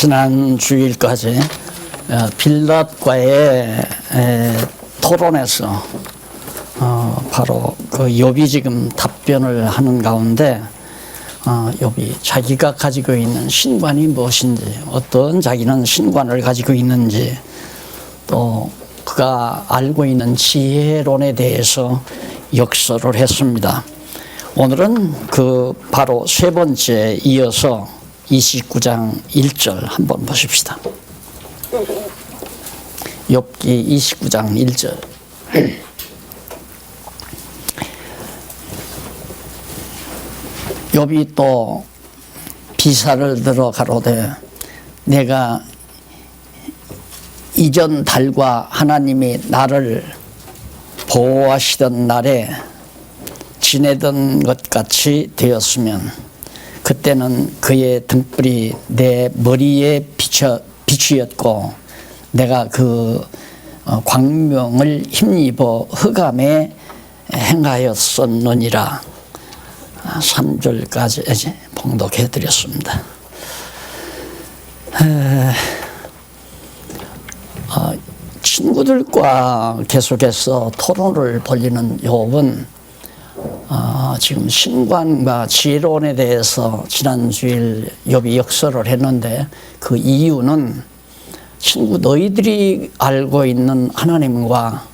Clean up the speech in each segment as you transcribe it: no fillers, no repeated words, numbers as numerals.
지난 주일까지 빌랏과의 토론에서 바로 그 욥이 지금 답변을 하는 가운데 욥이 자기가 가지고 있는 신관이 무엇인지, 어떤 자기는 신관을 가지고 있는지, 또 그가 알고 있는 지혜론에 대해서 역설을 했습니다. 오늘은 그 바로 세 번째 이어서 29장 1절 한번 보십시다. 욥기 29장 1절. 욥이 또 비사를 들어 가로되 내가 이전 달과 하나님이 나를 보호하시던 날에 지내던 것 같이 되었으면 그때는 그의 등불이 내 머리에 비추였고 내가 그 광명을 힘입어 흑암에 행하였었느니라. 3절까지 봉독해 드렸습니다. 친구들과 계속해서 토론을 벌이는 욥은 지금 신관과 지혜론에 대해서 지난 주일 욥이 역설을 했는데, 그 이유는 친구 너희들이 알고 있는 하나님과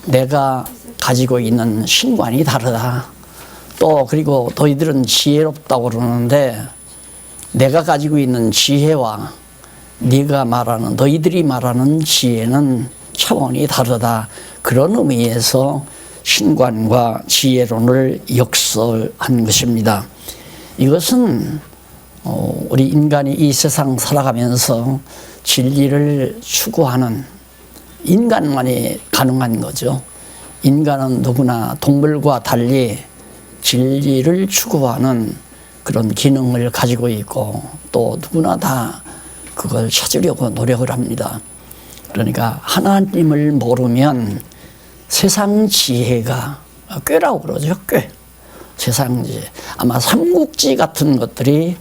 내가 가지고 있는 신관이 다르다. 또 그리고 너희들은 지혜롭다고 그러는데 내가 가지고 있는 지혜와 네가 말하는, 너희들이 말하는 지혜는 차원이 다르다. 그런 의미에서 신관과 지혜론을 역설한 것입니다. 이것은 우리 인간이 이 세상 살아가면서 진리를 추구하는, 인간만이 가능한 거죠. 인간은 누구나 동물과 달리 진리를 추구하는 그런 기능을 가지고 있고, 또 누구나 다 그걸 찾으려고 노력을 합니다. 그러니까 하나님을 모르면 세상 지혜가, 꾀라고 그러죠. 꾀. 세상 지혜. 아마 삼국지 같은 것들이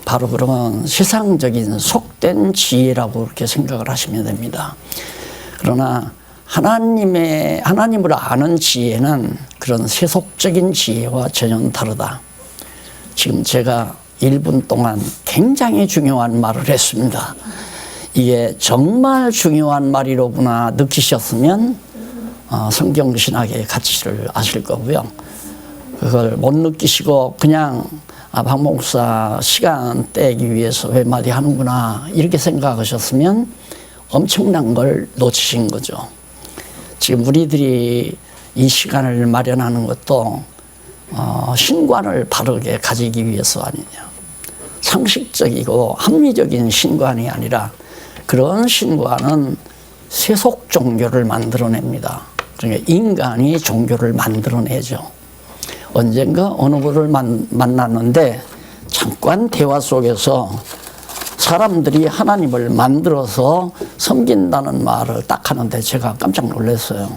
바로 그런 세상적인 속된 지혜라고 그렇게 생각을 하시면 됩니다. 그러나 하나님을 아는 지혜는 그런 세속적인 지혜와 전혀 다르다. 지금 제가 1분 동안 굉장히 중요한 말을 했습니다. 이게 정말 중요한 말이로구나 느끼셨으면 성경신학의 가치를 아실 거고요. 그걸 못 느끼시고 그냥 박 목사 시간 떼기 위해서 몇 마디 하는구나 이렇게 생각하셨으면 엄청난 걸 놓치신 거죠. 지금 우리들이 이 시간을 마련하는 것도 신관을 바르게 가지기 위해서 아니냐. 상식적이고 합리적인 신관이 아니라 그런 신관은 세속 종교를 만들어냅니다. 그러니까 인간이 종교를 만들어내죠. 언젠가 어느 분을 만났는데 잠깐 대화 속에서 사람들이 하나님을 만들어서 섬긴다는 말을 딱 하는데 제가 깜짝 놀랐어요.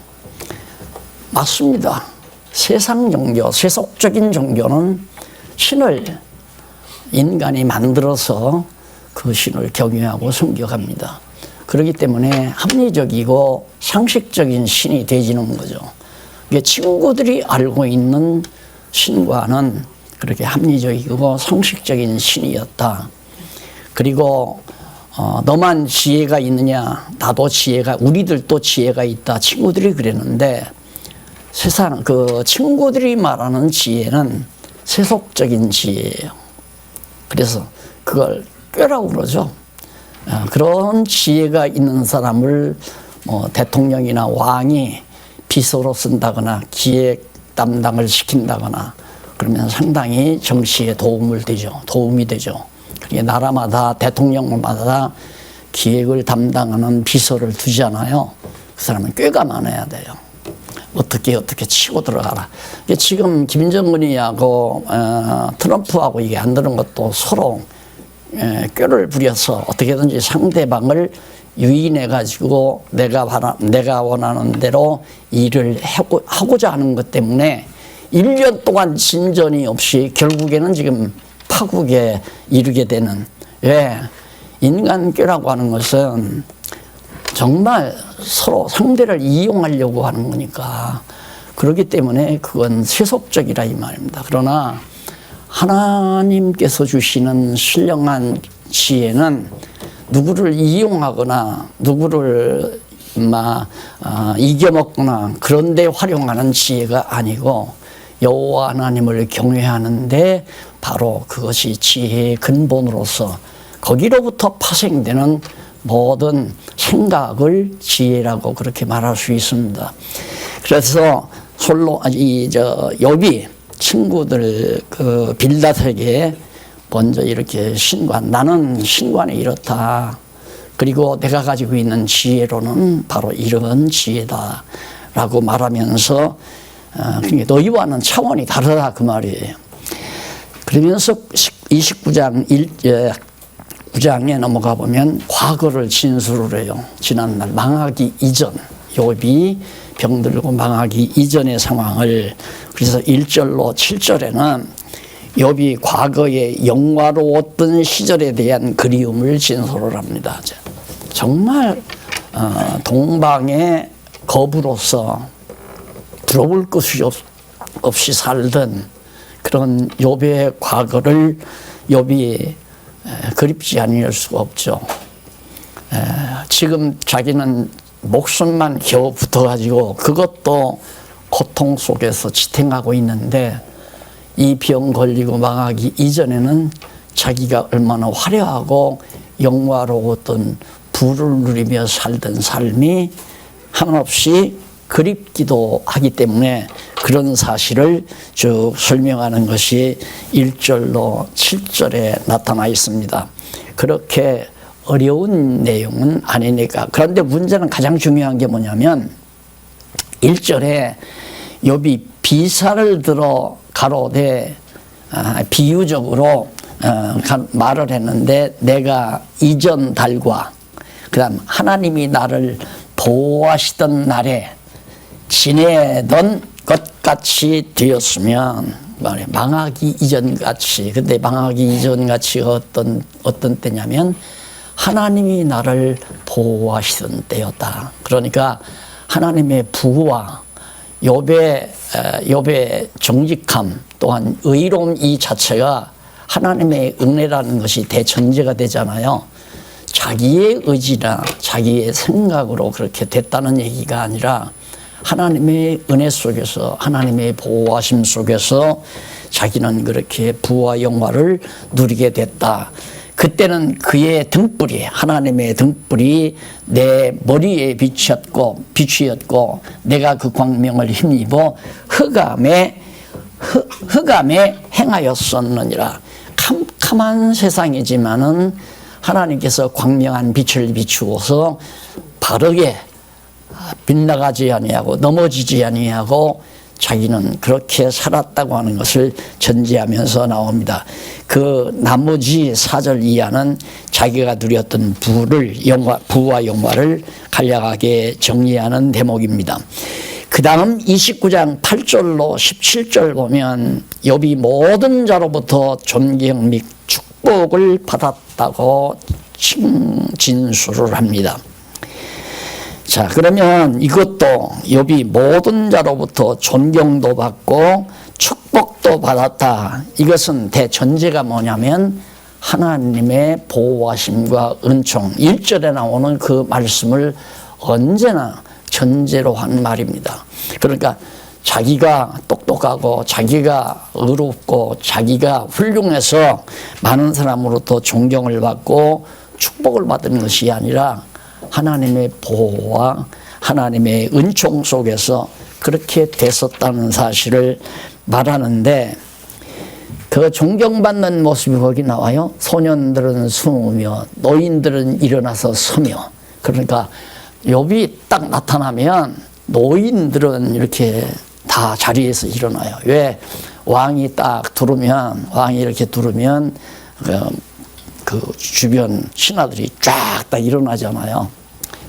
맞습니다. 세상 종교, 세속적인 종교는 신을 인간이 만들어서 그 신을 경외하고 섬겨갑니다. 그렇기 때문에 합리적이고 상식적인 신이 되지는 거죠. 친구들이 알고 있는 신과는 그렇게 합리적이고 상식적인 신이었다. 그리고 너만 지혜가 있느냐, 나도 지혜가, 우리들도 지혜가 있다. 친구들이 그랬는데 세상 그 친구들이 말하는 지혜는 세속적인 지혜예요. 그래서 그걸 꾀라고 그러죠. 그런 지혜가 있는 사람을 대통령이나 왕이 비서로 쓴다거나 기획 담당을 시킨다거나 그러면 상당히 정치에 도움이 되죠. 그게 나라마다 대통령마다 기획을 담당하는 비서를 두잖아요. 그 사람은 꾀가 많아야 돼요. 어떻게 치고 들어가라. 지금 김정은이하고 트럼프하고 이게 안 되는 것도 서로 꾀를 부려서 어떻게든지 상대방을 유인해 가지고 내가 원하는 대로 일을 하고자 하는 것 때문에 1년 동안 진전이 없이 결국에는 지금 파국에 이르게 되는, 왜? 인간꾀라고 하는 것은 정말 서로 상대를 이용하려고 하는 거니까 그렇기 때문에 그건 세속적이라 이 말입니다. 그러나 하나님께서 주시는 신령한 지혜는 누구를 이용하거나 누구를 이겨먹거나 그런 데 활용하는 지혜가 아니고 여호와 하나님을 경외하는데 바로 그것이 지혜의 근본으로서 거기로부터 파생되는 모든 생각을 지혜라고 그렇게 말할 수 있습니다. 그래서 욥이 친구들 그 빌닷에게 먼저 이렇게 나는 신관이 이렇다. 그리고 내가 가지고 있는 지혜로는 바로 이런 지혜다라고 말하면서 그러니까 너희와는 차원이 다르다 그 말이에요. 그러면서 29장 9장에 넘어가 보면 과거를 진술을 해요. 지난날 망하기 이전, 욥이 병들고 망하기 이전의 상황을. 그래서 1절로 7절에는 욥이 과거의 영화로웠던 시절에 대한 그리움을 진술을 합니다. 정말 동방의 거부로서 들어볼 것이 없이 살던 그런 욥의 과거를 욥이 그립지 않을 수가 없죠. 지금 자기는 목숨만 겨우 붙어가지고 그것도 고통 속에서 지탱하고 있는데 이 병 걸리고 망하기 이전에는 자기가 얼마나 화려하고 영화로웠던 부를 누리며 살던 삶이 한없이 그립기도 하기 때문에 그런 사실을 쭉 설명하는 것이 1절로 7절에 나타나 있습니다. 그렇게 어려운 내용은 아니니까. 그런데 문제는 가장 중요한 게 뭐냐면 1절에 욥이 비사를 들어 가로되 비유적으로 말을 했는데 내가 이전 달과 그다음 하나님이 나를 보호하시던 날에 지내던 것 같이 되었으면 망하기 이전 같이. 근데 망하기 이전 가치가 어떤 때냐면 하나님이 나를 보호하시던 때였다. 그러니까 하나님의 부와 욥의 정직함 또한 의로움 이 자체가 하나님의 은혜라는 것이 대전제가 되잖아요. 자기의 의지나 자기의 생각으로 그렇게 됐다는 얘기가 아니라 하나님의 은혜 속에서 하나님의 보호하심 속에서 자기는 그렇게 부와 영화를 누리게 됐다. 그때는 그의 등불이 하나님의 등불이 내 머리에 비추었고 내가 그 광명을 힘입어 흑암에 행하였었느니라. 캄캄한 세상이지만은 하나님께서 광명한 빛을 비추어서 바르게 빗나가지 아니하고 넘어지지 아니하고 자기는 그렇게 살았다고 하는 것을 전제하면서 나옵니다. 그 나머지 4절 이하는 자기가 누렸던 부와 영화를 간략하게 정리하는 대목입니다. 그 다음 29장 8절로 17절 보면 욥이 모든 자로부터 존경 및 축복을 받았다고 진술을 합니다. 자, 그러면 이것도 욥이 모든 자로부터 존경도 받고 축복도 받았다. 이것은 대전제가 뭐냐면 하나님의 보호하심과 은총. 1절에 나오는 그 말씀을 언제나 전제로 한 말입니다. 그러니까 자기가 똑똑하고 자기가 의롭고 자기가 훌륭해서 많은 사람으로부터 존경을 받고 축복을 받는 것이 아니라 하나님의 보호와 하나님의 은총 속에서 그렇게 됐었다는 사실을 말하는데 그 존경받는 모습이 거기 나와요. 소년들은 숨으며 노인들은 일어나서 서며. 그러니까 욥이 딱 나타나면 노인들은 이렇게 다 자리에서 일어나요. 왜? 왕이 이렇게 두르면 그 주변 신하들이 쫙 다 일어나잖아요.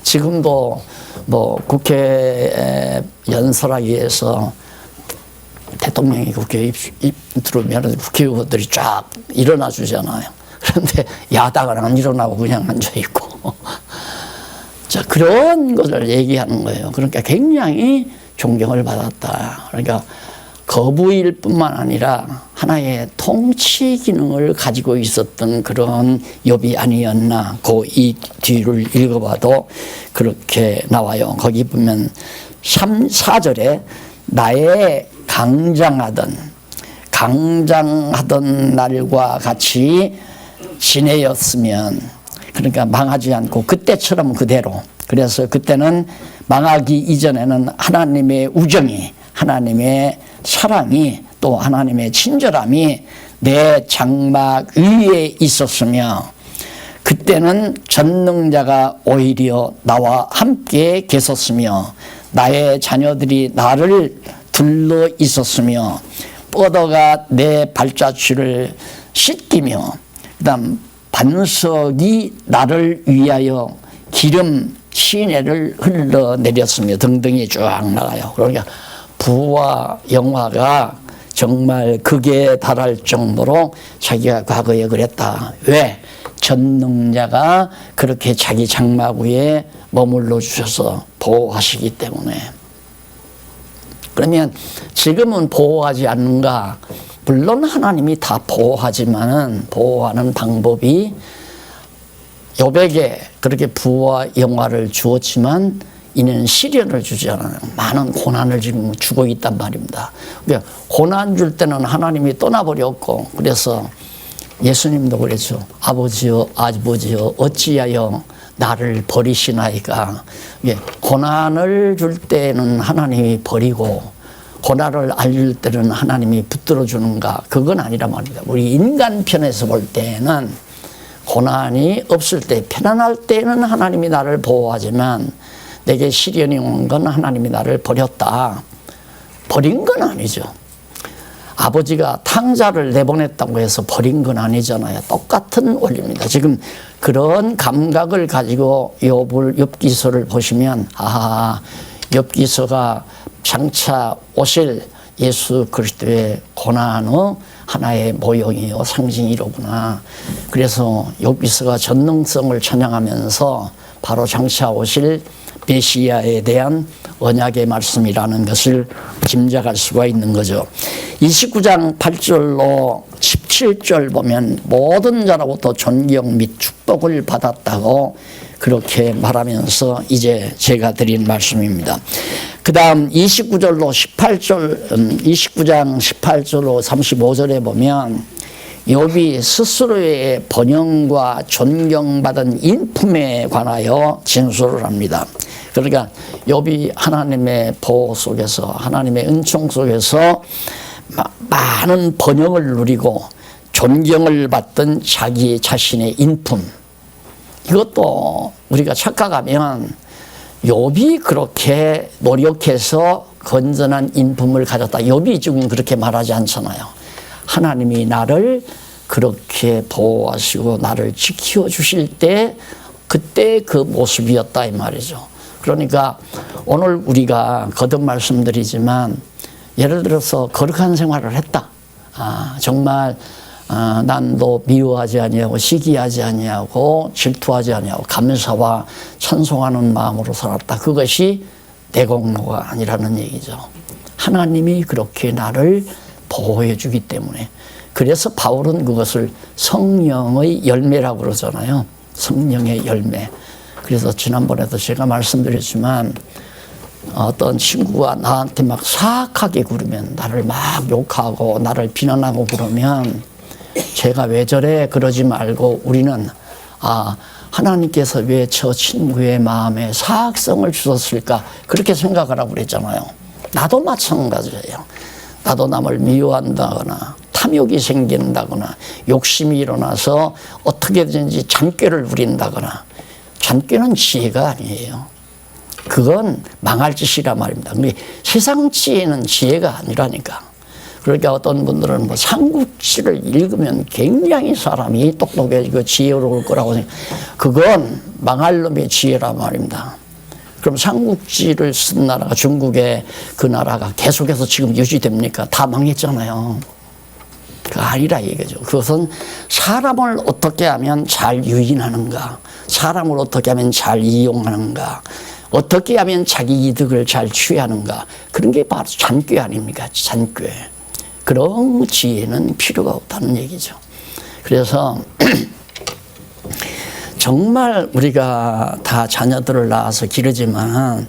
지금도 뭐 국회 연설하기위해서 대통령이 국회에 들어오면 국회의원들이 쫙 일어나 주잖아요. 그런데 야당은 안 일어나고 그냥 앉아있고. 자, 그런 것을 얘기하는 거예요. 그러니까 굉장히 존경을 받았다. 그러니까 거부일 뿐만 아니라 하나의 통치 기능을 가지고 있었던 그런 욥이 아니었나. 그 이 뒤를 읽어봐도 그렇게 나와요. 거기 보면 3, 4절에 나의 강장하던 날과 같이 지내었으면, 그러니까 망하지 않고 그때처럼 그대로. 그래서 그때는 망하기 이전에는 하나님의 우정이, 하나님의 사랑이, 또 하나님의 친절함이 내 장막 위에 있었으며, 그때는 전능자가 오히려 나와 함께 계셨으며, 나의 자녀들이 나를 둘러 있었으며, 뻗어가 내 발자취를 씻기며, 그다음 반석이 나를 위하여 기름 시내를 흘러내렸으며 등등이 쭉 나가요. 그러니까 부와 영화가 정말 극에 달할 정도로 자기가 과거에 그랬다. 왜? 전능자가 그렇게 자기 장막 위에 머물러 주셔서 보호하시기 때문에. 그러면 지금은 보호하지 않는가? 물론 하나님이 다 보호하지만은 보호하는 방법이 욥에게 그렇게 부와 영화를 주었지만 이는 시련을 주지 않아요. 많은 고난을 지금 주고 있단 말입니다. 그러니까 고난 줄 때는 하나님이 떠나버렸고, 그래서 예수님도 그랬죠. 아버지여 어찌하여 나를 버리시나이까. 고난을 줄 때는 하나님이 버리고 고난을 알릴 때는 하나님이 붙들어 주는가? 그건 아니란 말입니다. 우리 인간 편에서 볼 때는 고난이 없을 때, 편안할 때는 하나님이 나를 보호하지만 내게 시련이 온 건 하나님이 나를 버렸다. 버린 건 아니죠. 아버지가 탕자를 내보냈다고 해서 버린 건 아니잖아요. 똑같은 원리입니다. 지금 그런 감각을 가지고 욥기서를 보시면, 욥기서가 장차 오실 예수 그리스도의 고난의 하나의 모형이요, 상징이로구나. 그래서 욥기서가 전능성을 찬양하면서 바로 장차 오실 메시아에 대한 언약의 말씀이라는 것을 짐작할 수가 있는 거죠. 29장 8절로 17절 보면 모든 자로부터 존경 및 축복을 받았다고 그렇게 말하면서 이제 제가 드린 말씀입니다. 그 다음 29장 18절로 35절에 보면 욥이 스스로의 번영과 존경받은 인품에 관하여 진술을 합니다. 그러니까 욥이 하나님의 보호 속에서, 하나님의 은총 속에서 많은 번영을 누리고 존경을 받던 자기 자신의 인품, 이것도 우리가 착각하면 욥이 그렇게 노력해서 건전한 인품을 가졌다, 욥이 지금 그렇게 말하지 않잖아요. 하나님이 나를 그렇게 보호하시고 나를 지켜주실 때, 그때 그 모습이었다 이 말이죠. 그러니까 오늘 우리가 거듭 말씀드리지만, 예를 들어서 거룩한 생활을 했다. 정말 난 너 미워하지 아니하고 시기하지 아니하고 질투하지 아니하고 감사와 찬송하는 마음으로 살았다. 그것이 내 공로가 아니라는 얘기죠. 하나님이 그렇게 나를 보호해 주기 때문에. 그래서 바울은 그것을 성령의 열매라고 그러잖아요. 성령의 열매. 그래서 지난번에도 제가 말씀드렸지만, 어떤 친구가 나한테 막 사악하게 굴으면, 나를 막 욕하고 나를 비난하고 그러면 제가 왜 저래 그러지 말고 우리는 하나님께서 왜 저 친구의 마음에 사악성을 주셨을까, 그렇게 생각하라고 그랬잖아요. 나도 마찬가지예요. 나도 남을 미워한다거나 탐욕이 생긴다거나 욕심이 일어나서 어떻게든지 잔꾀를 부린다거나, 잔꾀는 지혜가 아니에요. 그건 망할 짓이란 말입니다. 근데 세상 지혜는 지혜가 아니라니까. 그러니까 어떤 분들은 뭐 삼국지를 읽으면 굉장히 사람이 똑똑해지고 지혜로울 거라고 생각해요. 그건 망할 놈의 지혜란 말입니다. 그럼 삼국지를 쓴 나라가, 중국의 그 나라가 계속해서 지금 유지됩니까? 다 망했잖아요. 그거 아니라 이거죠. 그것은 사람을 어떻게 하면 잘 유인하는가, 사람을 어떻게 하면 잘 이용하는가, 어떻게 하면 자기 이득을 잘 취하는가, 그런 게 바로 잔꾀 아닙니까? 잔꾀. 그런 지혜는 필요가 없다는 얘기죠. 그래서 정말 우리가 다 자녀들을 낳아서 기르지만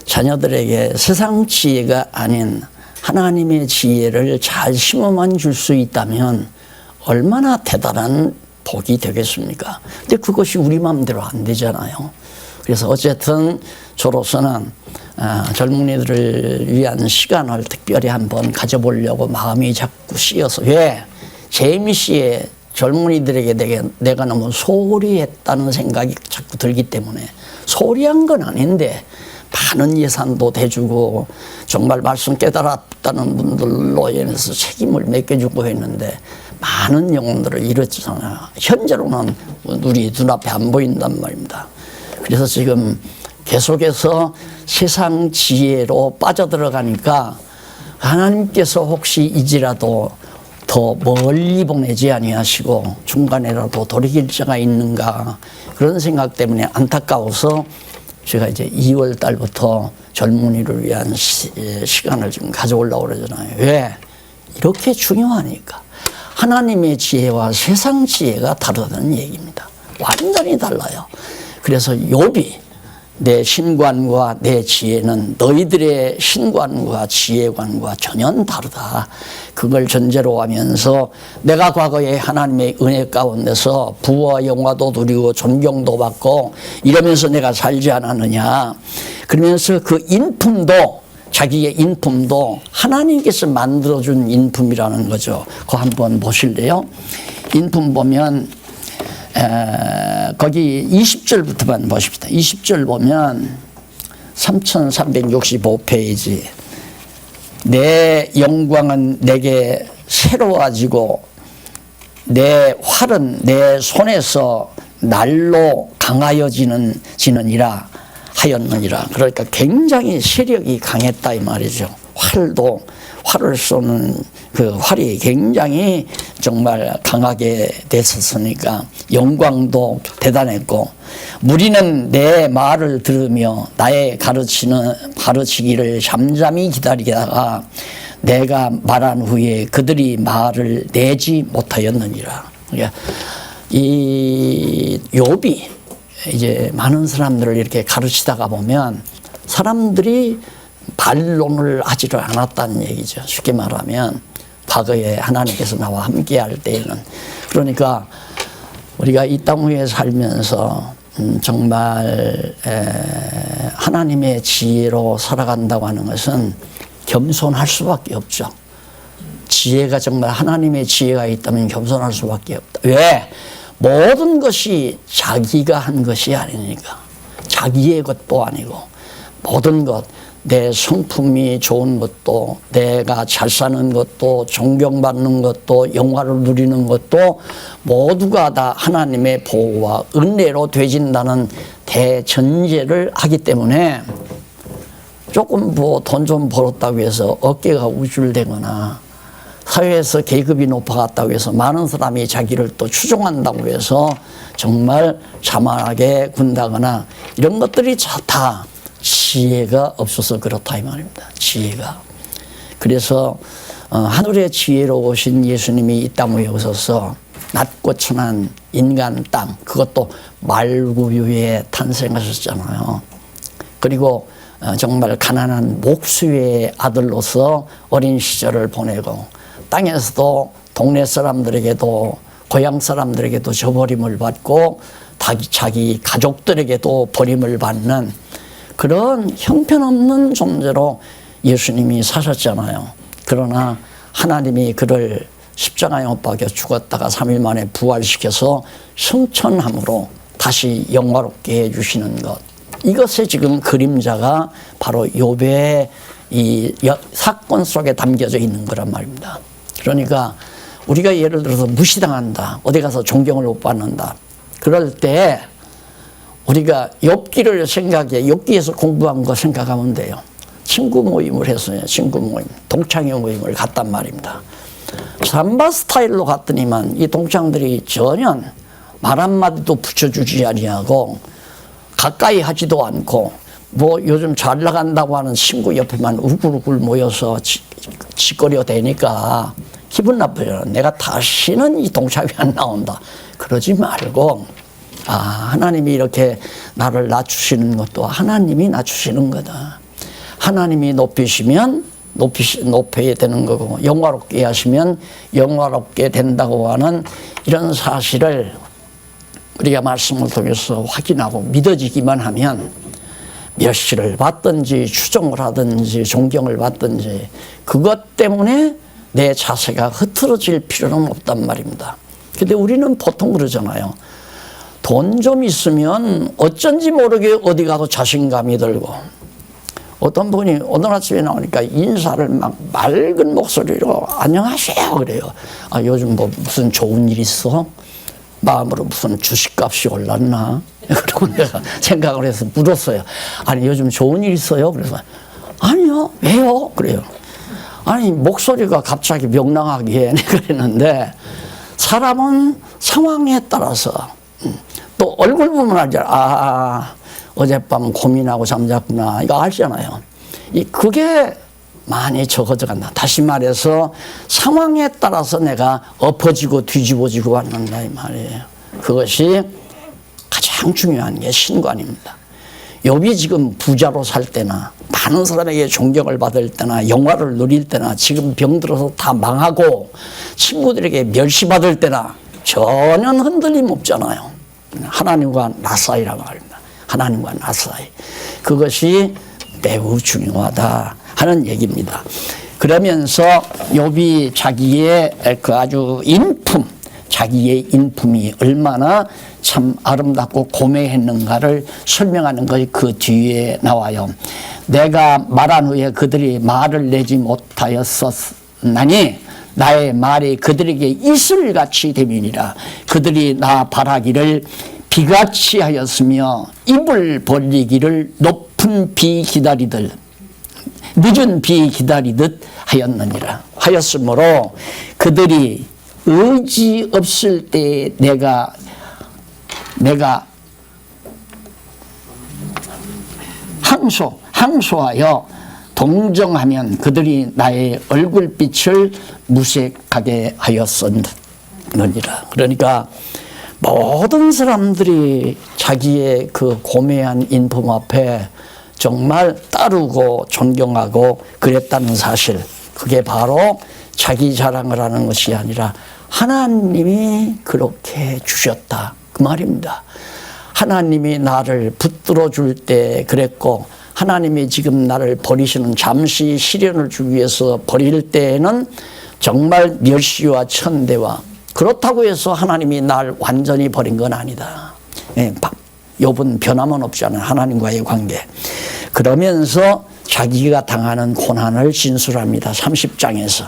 자녀들에게 세상 지혜가 아닌 하나님의 지혜를 잘 심어만 줄 수 있다면 얼마나 대단한 복이 되겠습니까? 근데 그것이 우리 마음대로 안 되잖아요. 그래서 어쨌든 저로서는 젊은이들을 위한 시간을 특별히 한번 가져보려고 마음이 자꾸 씌어서, 왜? 제이미 씨의 젊은이들에게 내가 너무 소홀히 했다는 생각이 자꾸 들기 때문에, 소홀히 한 건 아닌데 많은 예산도 대주고 정말 말씀 깨달았다는 분들로 인해서 책임을 맡겨주고 했는데 많은 영혼들을 잃었잖아요. 현재로는 우리 눈앞에 안 보인단 말입니다. 그래서 지금 계속해서 세상 지혜로 빠져들어가니까 하나님께서 혹시 이지라도 더 멀리 보내지 아니하시고 중간에라도 돌이킬 자가 있는가, 그런 생각 때문에 안타까워서 제가 이제 2월 달부터 젊은이를 위한 시간을 지금 가져오려고 그러잖아요. 왜? 이렇게 중요하니까. 하나님의 지혜와 세상 지혜가 다르다는 얘기입니다. 완전히 달라요. 그래서 욥이 내 신관과 내 지혜는 너희들의 신관과 지혜관과 전혀 다르다. 그걸 전제로 하면서 내가 과거에 하나님의 은혜 가운데서 부와 영화도 누리고 존경도 받고 이러면서 내가 살지 않았느냐. 그러면서 그 인품도, 자기의 인품도 하나님께서 만들어준 인품이라는 거죠. 그거 한번 보실래요? 인품 보면 거기 20절부터만 보십시다. 20절 보면 3365페이지. 내 영광은 내게 새로워지고 내 활은 내 손에서 날로 강하여지느니라 하였느니라. 그러니까 굉장히 세력이 강했다 이 말이죠. 활을 쏘는 그 활이 굉장히 정말 강하게 됐었으니까 영광도 대단했고, 무리는 내 말을 들으며 나의 가르치기를 잠잠히 기다리다가 내가 말한 후에 그들이 말을 내지 못하였느니라. 그러니까 이 욥이 이제 많은 사람들을 이렇게 가르치다가 보면 사람들이 반론을 하지를 않았다는 얘기죠. 쉽게 말하면 과거에 하나님께서 나와 함께 할 때에는. 그러니까 우리가 이 땅 위에 살면서 정말 하나님의 지혜로 살아간다고 하는 것은 겸손할 수밖에 없죠. 지혜가 정말 하나님의 지혜가 있다면 겸손할 수밖에 없다. 왜? 모든 것이 자기가 한 것이 아니니까. 자기의 것도 아니고 모든 것, 내 성품이 좋은 것도, 내가 잘 사는 것도, 존경받는 것도, 영화를 누리는 것도 모두가 다 하나님의 보호와 은혜로 되진다는 대전제를 하기 때문에 조금 뭐 돈 좀 벌었다고 해서 어깨가 우쭐대거나 사회에서 계급이 높아갔다고 해서 많은 사람이 자기를 또 추종한다고 해서 정말 자만하게 군다거나 이런 것들이 다 지혜가 없어서 그렇다 이 말입니다. 지혜가. 그래서 하늘의 지혜로 오신 예수님이 이 땅 위에 오셔서 낮고 천한 인간 땅, 그것도 말구유에 탄생하셨잖아요. 그리고 정말 가난한 목수의 아들로서 어린 시절을 보내고 땅에서도 동네 사람들에게도 고향 사람들에게도 저버림을 받고 자기 가족들에게도 버림을 받는 그런 형편없는 존재로 예수님이 사셨잖아요. 그러나 하나님이 그를 십자가에 못 박여 죽었다가 3일 만에 부활시켜서 승천함으로 다시 영화롭게 해주시는 것. 이것의 지금 그림자가 바로 욥의 이 사건 속에 담겨져 있는 거란 말입니다. 그러니까 우리가 예를 들어서 무시당한다, 어디 가서 존경을 못 받는다, 그럴 때 우리가 욥기를 생각해, 욥기에서 공부한 거 생각하면 돼요. 친구 모임을 했어요. 친구 모임, 동창회 모임을 갔단 말입니다. 삼바 스타일로 갔더니만 이 동창들이 전혀 말 한마디도 붙여주지 아니하고 가까이 하지도 않고 뭐 요즘 잘 나간다고 하는 친구 옆에만 우글우글 모여서 짓거려 대니까 기분 나빠요. 내가 다시는 이 동창회 안 나온다. 그러지 말고 하나님이 이렇게 나를 낮추시는 것도 하나님이 낮추시는 거다. 하나님이 높이시면 높여야 되는 거고 영화롭게 하시면 영화롭게 된다고 하는 이런 사실을 우리가 말씀을 통해서 확인하고 믿어지기만 하면 멸시를 받든지 추종을 하든지 존경을 받든지 그것 때문에 내 자세가 흐트러질 필요는 없단 말입니다. 근데 우리는 보통 그러잖아요. 돈 좀 있으면 어쩐지 모르게 어디 가도 자신감이 들고 어떤 분이 오늘 아침에 나오니까 인사를 막 맑은 목소리로 안녕하세요 그래요. 요즘 뭐 무슨 좋은 일 있어? 마음으로 무슨 주식값이 올랐나? 그러고 내가 생각을 해서 물었어요. 아니 요즘 좋은 일 있어요? 그래서 아니요. 왜요? 그래요. 아니 목소리가 갑자기 명랑하게 내가 그랬는데 사람은 상황에 따라서 또 얼굴 보면 알잖아. 어젯밤 고민하고 잠잤구나. 이거 알잖아요. 그게 많이 적어져 간다. 다시 말해서 상황에 따라서 내가 엎어지고 뒤집어지고 왔는다 이 말이에요. 그것이 가장 중요한 게 신관입니다. 욥이 지금 부자로 살 때나 많은 사람에게 존경을 받을 때나 영화를 누릴 때나 지금 병들어서 다 망하고 친구들에게 멸시받을 때나 전혀 흔들림 없잖아요. 하나님과 나 사이라고 합니다. 하나님과 나 사이. 그것이 매우 중요하다 하는 얘기입니다. 그러면서 욥이 자기의 그 아주 인품, 자기의 인품이 얼마나 참 아름답고 고매했는가를 설명하는 것이 그 뒤에 나와요. 내가 말한 후에 그들이 말을 내지 못하였었나니 나의 말이 그들에게 이슬같이 됨이니라. 그들이 나 바라기를 비같이 하였으며 입을 벌리기를 높은 비 기다리들 늦은 비 기다리듯 하였으므로 그들이 의지 없을 때 내가 항소하여 동정하면 그들이 나의 얼굴빛을 무색하게 하였느니라. 그러니까 모든 사람들이 자기의 그 고매한 인품 앞에 정말 따르고 존경하고 그랬다는 사실, 그게 바로 자기 자랑을 하는 것이 아니라 하나님이 그렇게 주셨다 그 말입니다. 하나님이 나를 붙들어 줄 때 그랬고 하나님이 지금 나를 버리시는 잠시 시련을 주기 위해서 버릴 때에는 정말 멸시와 천대와 그렇다고 해서 하나님이 날 완전히 버린 건 아니다. 욥은 변함은 없잖아요. 하나님과의 관계. 그러면서 자기가 당하는 고난을 진술합니다. 30장에서.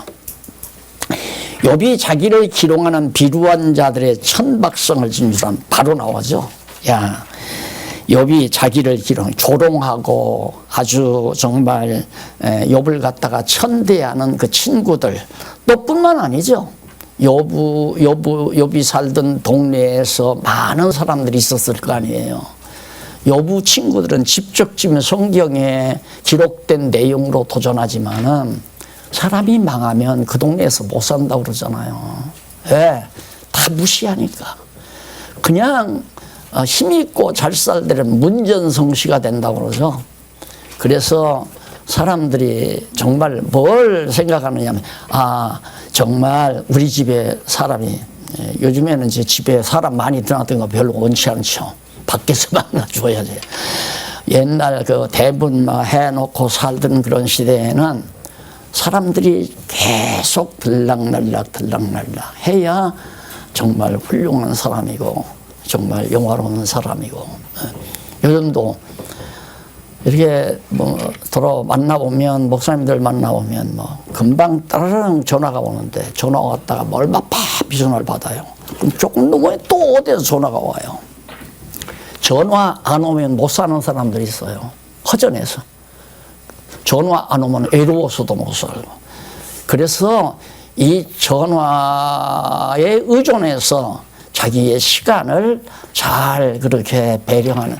욥이 자기를 기롱하는 비루한 자들의 천박성을 진술함. 바로 나오죠. 야, 욥이 자기를 조롱하고 아주 정말 욥을 갖다가 천대하는 그 친구들 또 뿐만 아니죠. 욥이 살던 동네에서 많은 사람들이 있었을 거 아니에요. 욥 친구들은 직접적인 성경에 기록된 내용으로 도전하지만은 사람이 망하면 그 동네에서 못 산다고 그러잖아요. 왜? 다 무시하니까. 그냥 힘있고 잘 살들은 문전성시가 된다고 그러죠. 그래서 사람들이 정말 뭘 생각하느냐면 정말 우리 집에 사람이 요즘에는 이제 집에 사람 많이 들어갔던 거 별로 원치 않죠. 밖에서 만나줘야지. 옛날 그 대분 해놓고 살던 그런 시대에는 사람들이 계속 들락날락 해야 정말 훌륭한 사람이고 정말 영화로운 사람이고. 요즘도 이렇게 서로 만나보면 목사님들 만나보면 금방 따르릉 전화가 오는데 전화 왔다가 얼마 바삐 전화를 받아요. 그럼 조금 넘어에 또 어디서 전화가 와요. 전화 안 오면 못 사는 사람들이 있어요. 허전해서. 전화 안 오면 외로워서도 못 살고. 그래서 이 전화에 의존해서 자기의 시간을 잘 그렇게 배려하는,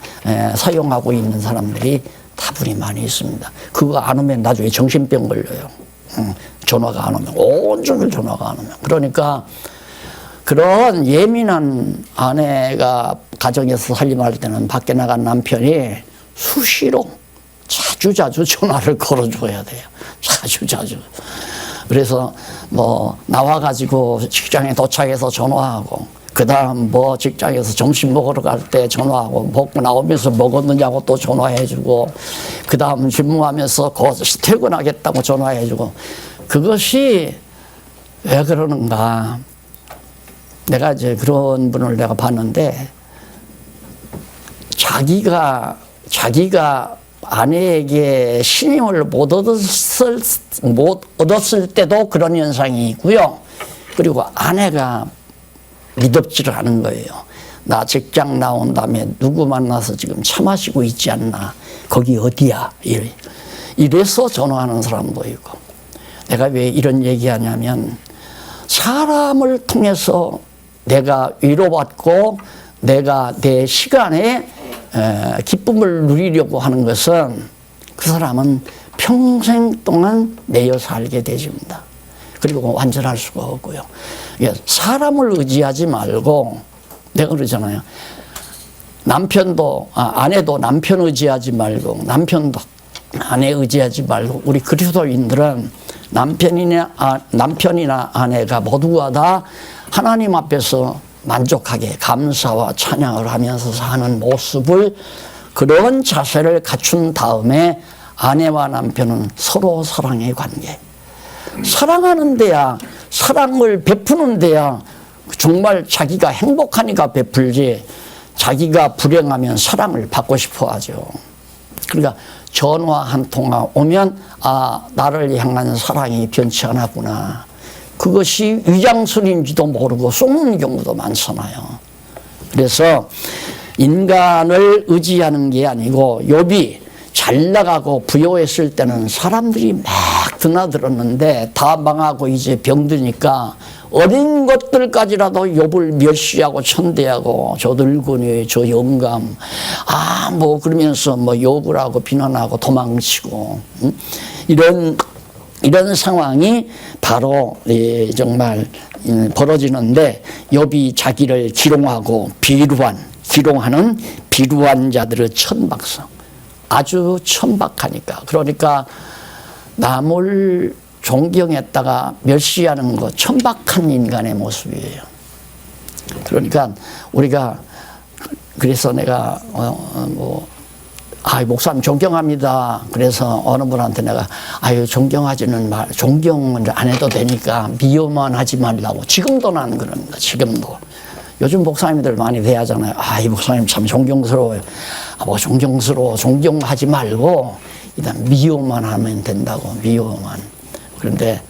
사용하고 있는 사람들이 다분히 많이 있습니다. 그거 안 오면 나중에 정신병 걸려요. 전화가 안 오면, 온종일 전화가 안 오면. 그러니까 그런 예민한 아내가 가정에서 살림할 때는 밖에 나간 남편이 수시로 자주 전화를 걸어줘야 돼요. 자주. 그래서 뭐 나와가지고 직장에 도착해서 전화하고, 그 다음 뭐 직장에서 점심 먹으러 갈 때 전화하고, 먹고 나오면서 먹었느냐고 또 전화해주고, 그 다음 근무하면서 퇴근하겠다고 전화해주고. 그것이 왜 그러는가. 내가 이제 그런 분을 내가 봤는데, 자기가 아내에게 신임을 못 얻었을 때도 그런 현상이 있고요. 그리고 아내가 믿음직을 하는 거예요. 나 직장 나온 다음에 누구 만나서 지금 차 마시고 있지 않나. 거기 어디야? 이래서 전화하는 사람도 있고. 내가 왜 이런 얘기하냐면, 사람을 통해서 내가 위로받고 내가 내 시간에 기쁨을 누리려고 하는 것은 그 사람은 평생 동안 매여 살게 되십니다. 그리고 완전할 수가 없고요. 사람을 의지하지 말고, 내가 그러잖아요. 아내도 남편 의지하지 말고, 남편도 아내 의지하지 말고, 우리 그리스도인들은 남편이나 아내가 모두가 다 하나님 앞에서 만족하게 감사와 찬양을 하면서 사는 모습을, 그런 자세를 갖춘 다음에 아내와 남편은 서로 사랑의 관계, 사랑하는 데야, 사랑을 베푸는 데야 정말 자기가 행복하니까 베풀지, 자기가 불행하면 사랑을 받고 싶어 하죠. 그러니까 전화 한 통화 오면, 나를 향한 사랑이 변치 않았구나. 그것이 위장술인지도 모르고 쏘는 경우도 많잖아요. 그래서 인간을 의지하는 게 아니고, 욥이 잘 나가고 부여했을 때는 사람들이 막 드나들었는데 다 망하고 이제 병드니까 어린 것들까지라도 욥을 멸시하고 천대하고, 저 늙은이, 저 영감, 뭐 그러면서 뭐 욕을 하고 비난하고 도망치고, 이런 상황이 바로 정말 벌어지는데, 욥이 자기를 기롱하는 비루한 자들의 천박성, 아주 천박하니까. 그러니까 남을 존경했다가 멸시하는 거, 천박한 인간의 모습이에요. 그러니까 우리가, 그래서 내가 목사님 존경합니다. 그래서 어느 분한테 내가, 존경은 안 해도 되니까 미워만 하지 말라고. 지금도 나는 그럽니다. 지금도. 요즘 목사님들 많이 대하잖아요. 이 목사님 참 존경스러워요. 존경하지 말고 일단 미워만 하면 된다고. 미워만. 그런데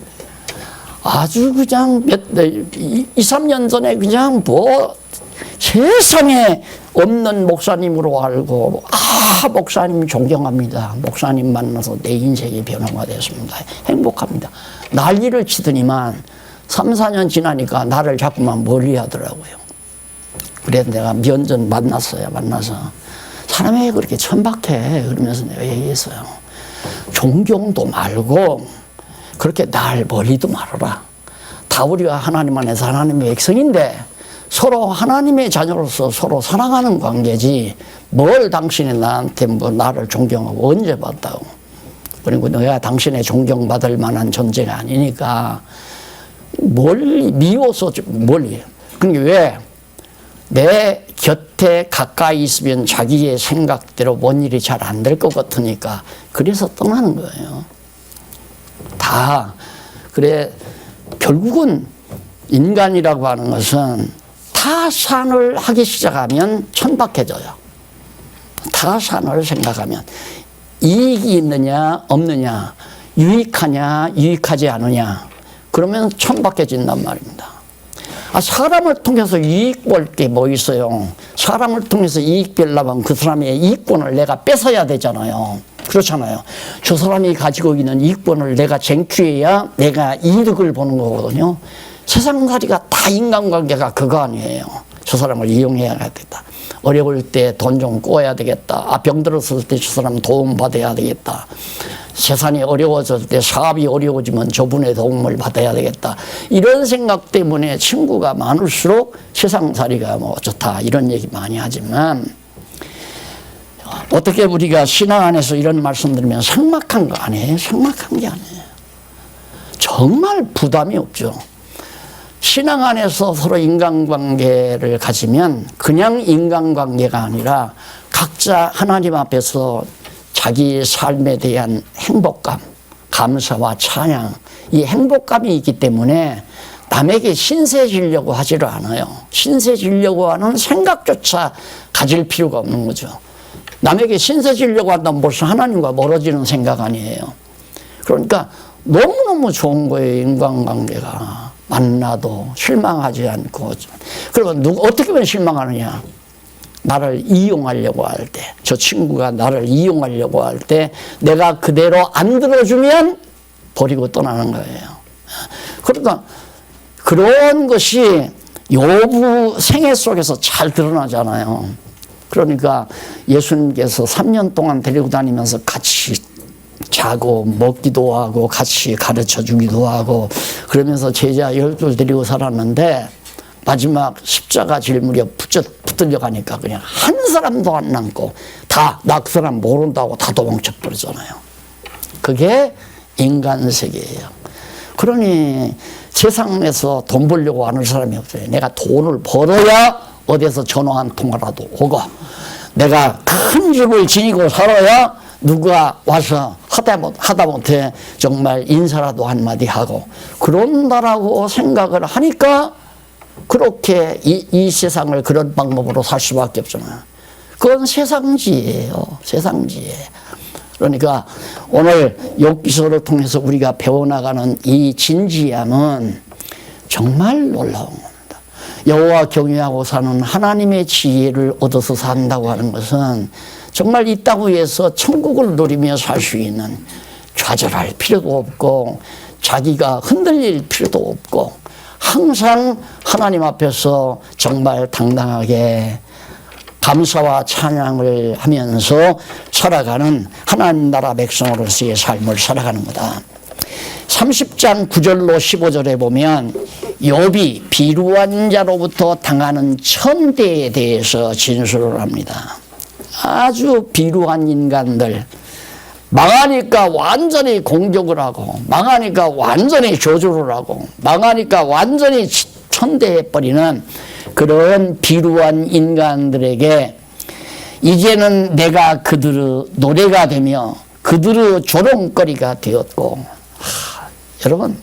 아주 그냥 2, 3년 전에 그냥 세상에 없는 목사님으로 알고, 목사님 존경합니다. 목사님 만나서 내 인생이 변화가 됐습니다. 행복합니다. 난리를 치더니만 3, 4년 지나니까 나를 자꾸만 멀리 하더라고요. 그래서 내가 면전 만나서 사람이 왜 그렇게 천박해? 그러면서 내가 얘기했어요. 존경도 말고 그렇게 날 멀리도 말아라. 다 우리가 하나님 안에서 하나님의 백성인데 서로 하나님의 자녀로서 서로 사랑하는 관계지, 뭘 당신이 나한테 나를 존경하고 언제 봤다고. 그리고 내가 당신의 존경받을 만한 존재가 아니니까 멀리, 미워서 멀리. 그러니까 왜? 내 곁에 가까이 있으면 자기의 생각대로 뭔 일이 잘 안 될 것 같으니까 그래서 떠나는 거예요. 그래, 결국은 인간이라고 하는 것은 타산을 하기 시작하면 천박해져요. 타산을 생각하면 이익이 있느냐 없느냐, 유익하냐 유익하지 않느냐, 그러면 천박해진단 말입니다. 사람을 통해서 이익 볼 게 뭐 있어요? 사람을 통해서 이익 벌려면 그 사람의 이익권을 내가 뺏어야 되잖아요. 그렇잖아요. 저 사람이 가지고 있는 이익권을 내가 쟁취해야 내가 이득을 보는 거거든요. 세상살이가 다 인간관계가 그거 아니에요. 저 사람을 이용해야 되겠다. 어려울 때 돈 좀 꿔야 되겠다. 병 들었을 때 저 사람 도움 받아야 되겠다. 재산이 어려워졌을 때 사업이 어려워지면 저분의 도움을 받아야 되겠다. 이런 생각 때문에 친구가 많을수록 세상살이가 뭐 좋다 이런 얘기 많이 하지만, 어떻게 우리가 신앙 안에서 이런 말씀 드리면 삭막한 거 아니에요? 삭막한 게 아니에요. 정말 부담이 없죠. 신앙 안에서 서로 인간관계를 가지면 그냥 인간관계가 아니라 각자 하나님 앞에서 자기 삶에 대한 행복감, 감사와 찬양, 이 행복감이 있기 때문에 남에게 신세지려고 하지를 않아요. 신세지려고 하는 생각조차 가질 필요가 없는 거죠. 남에게 신세지려고 한다면 벌써 하나님과 멀어지는 생각 아니에요. 그러니까 너무너무 좋은 거예요. 인간관계가. 만나도 실망하지 않고. 그러면 어떻게 하면 실망하느냐? 나를 이용하려고 할 때, 저 친구가 나를 이용하려고 할 때 내가 그대로 안 들어주면 버리고 떠나는 거예요. 그러니까 그런 것이 욥의 생애 속에서 잘 드러나잖아요. 그러니까 예수님께서 3년 동안 데리고 다니면서 같이 자고 먹기도 하고 같이 가르쳐 주기도 하고 그러면서 제자 10줄 데리고 살았는데, 마지막 십자가 질 무렵 붙들려 가니까 그냥 한 사람도 안 남고 다 나 그 사람 모른다고 다 도망쳐 버리잖아요. 그게 인간 세계예요. 그러니 세상에서 돈 벌려고 하는 사람이 없어요. 내가 돈을 벌어야 어디서 전화 한 통화라도 오고, 내가 큰 집을 지니고 살아야 누가 와서 하다못해 정말 인사라도 한마디 하고 그런다라고 생각을 하니까 그렇게 이 세상을 그런 방법으로 살 수밖에 없잖아요. 그건 세상지예요. 세상지에. 그러니까 오늘 욥기서를 통해서 우리가 배워나가는 이 진지함은 정말 놀라운 겁니다. 여호와 경외하고 사는 하나님의 지혜를 얻어서 산다고 하는 것은 정말 이 땅 위에서 천국을 누리며 살 수 있는, 좌절할 필요도 없고 자기가 흔들릴 필요도 없고 항상 하나님 앞에서 정말 당당하게 감사와 찬양을 하면서 살아가는 하나님 나라 백성으로서의 삶을 살아가는 거다. 30장 9절로 15절에 보면 욥이 비루한 자로부터 당하는 천대에 대해서 진술을 합니다. 아주 비루한 인간들, 망하니까 완전히 공격을 하고 망하니까 완전히 저주를 하고 망하니까 완전히 천대해버리는 그런 비루한 인간들에게 이제는 내가 그들의 노래가 되며 그들의 조롱거리가 되었고, 여러분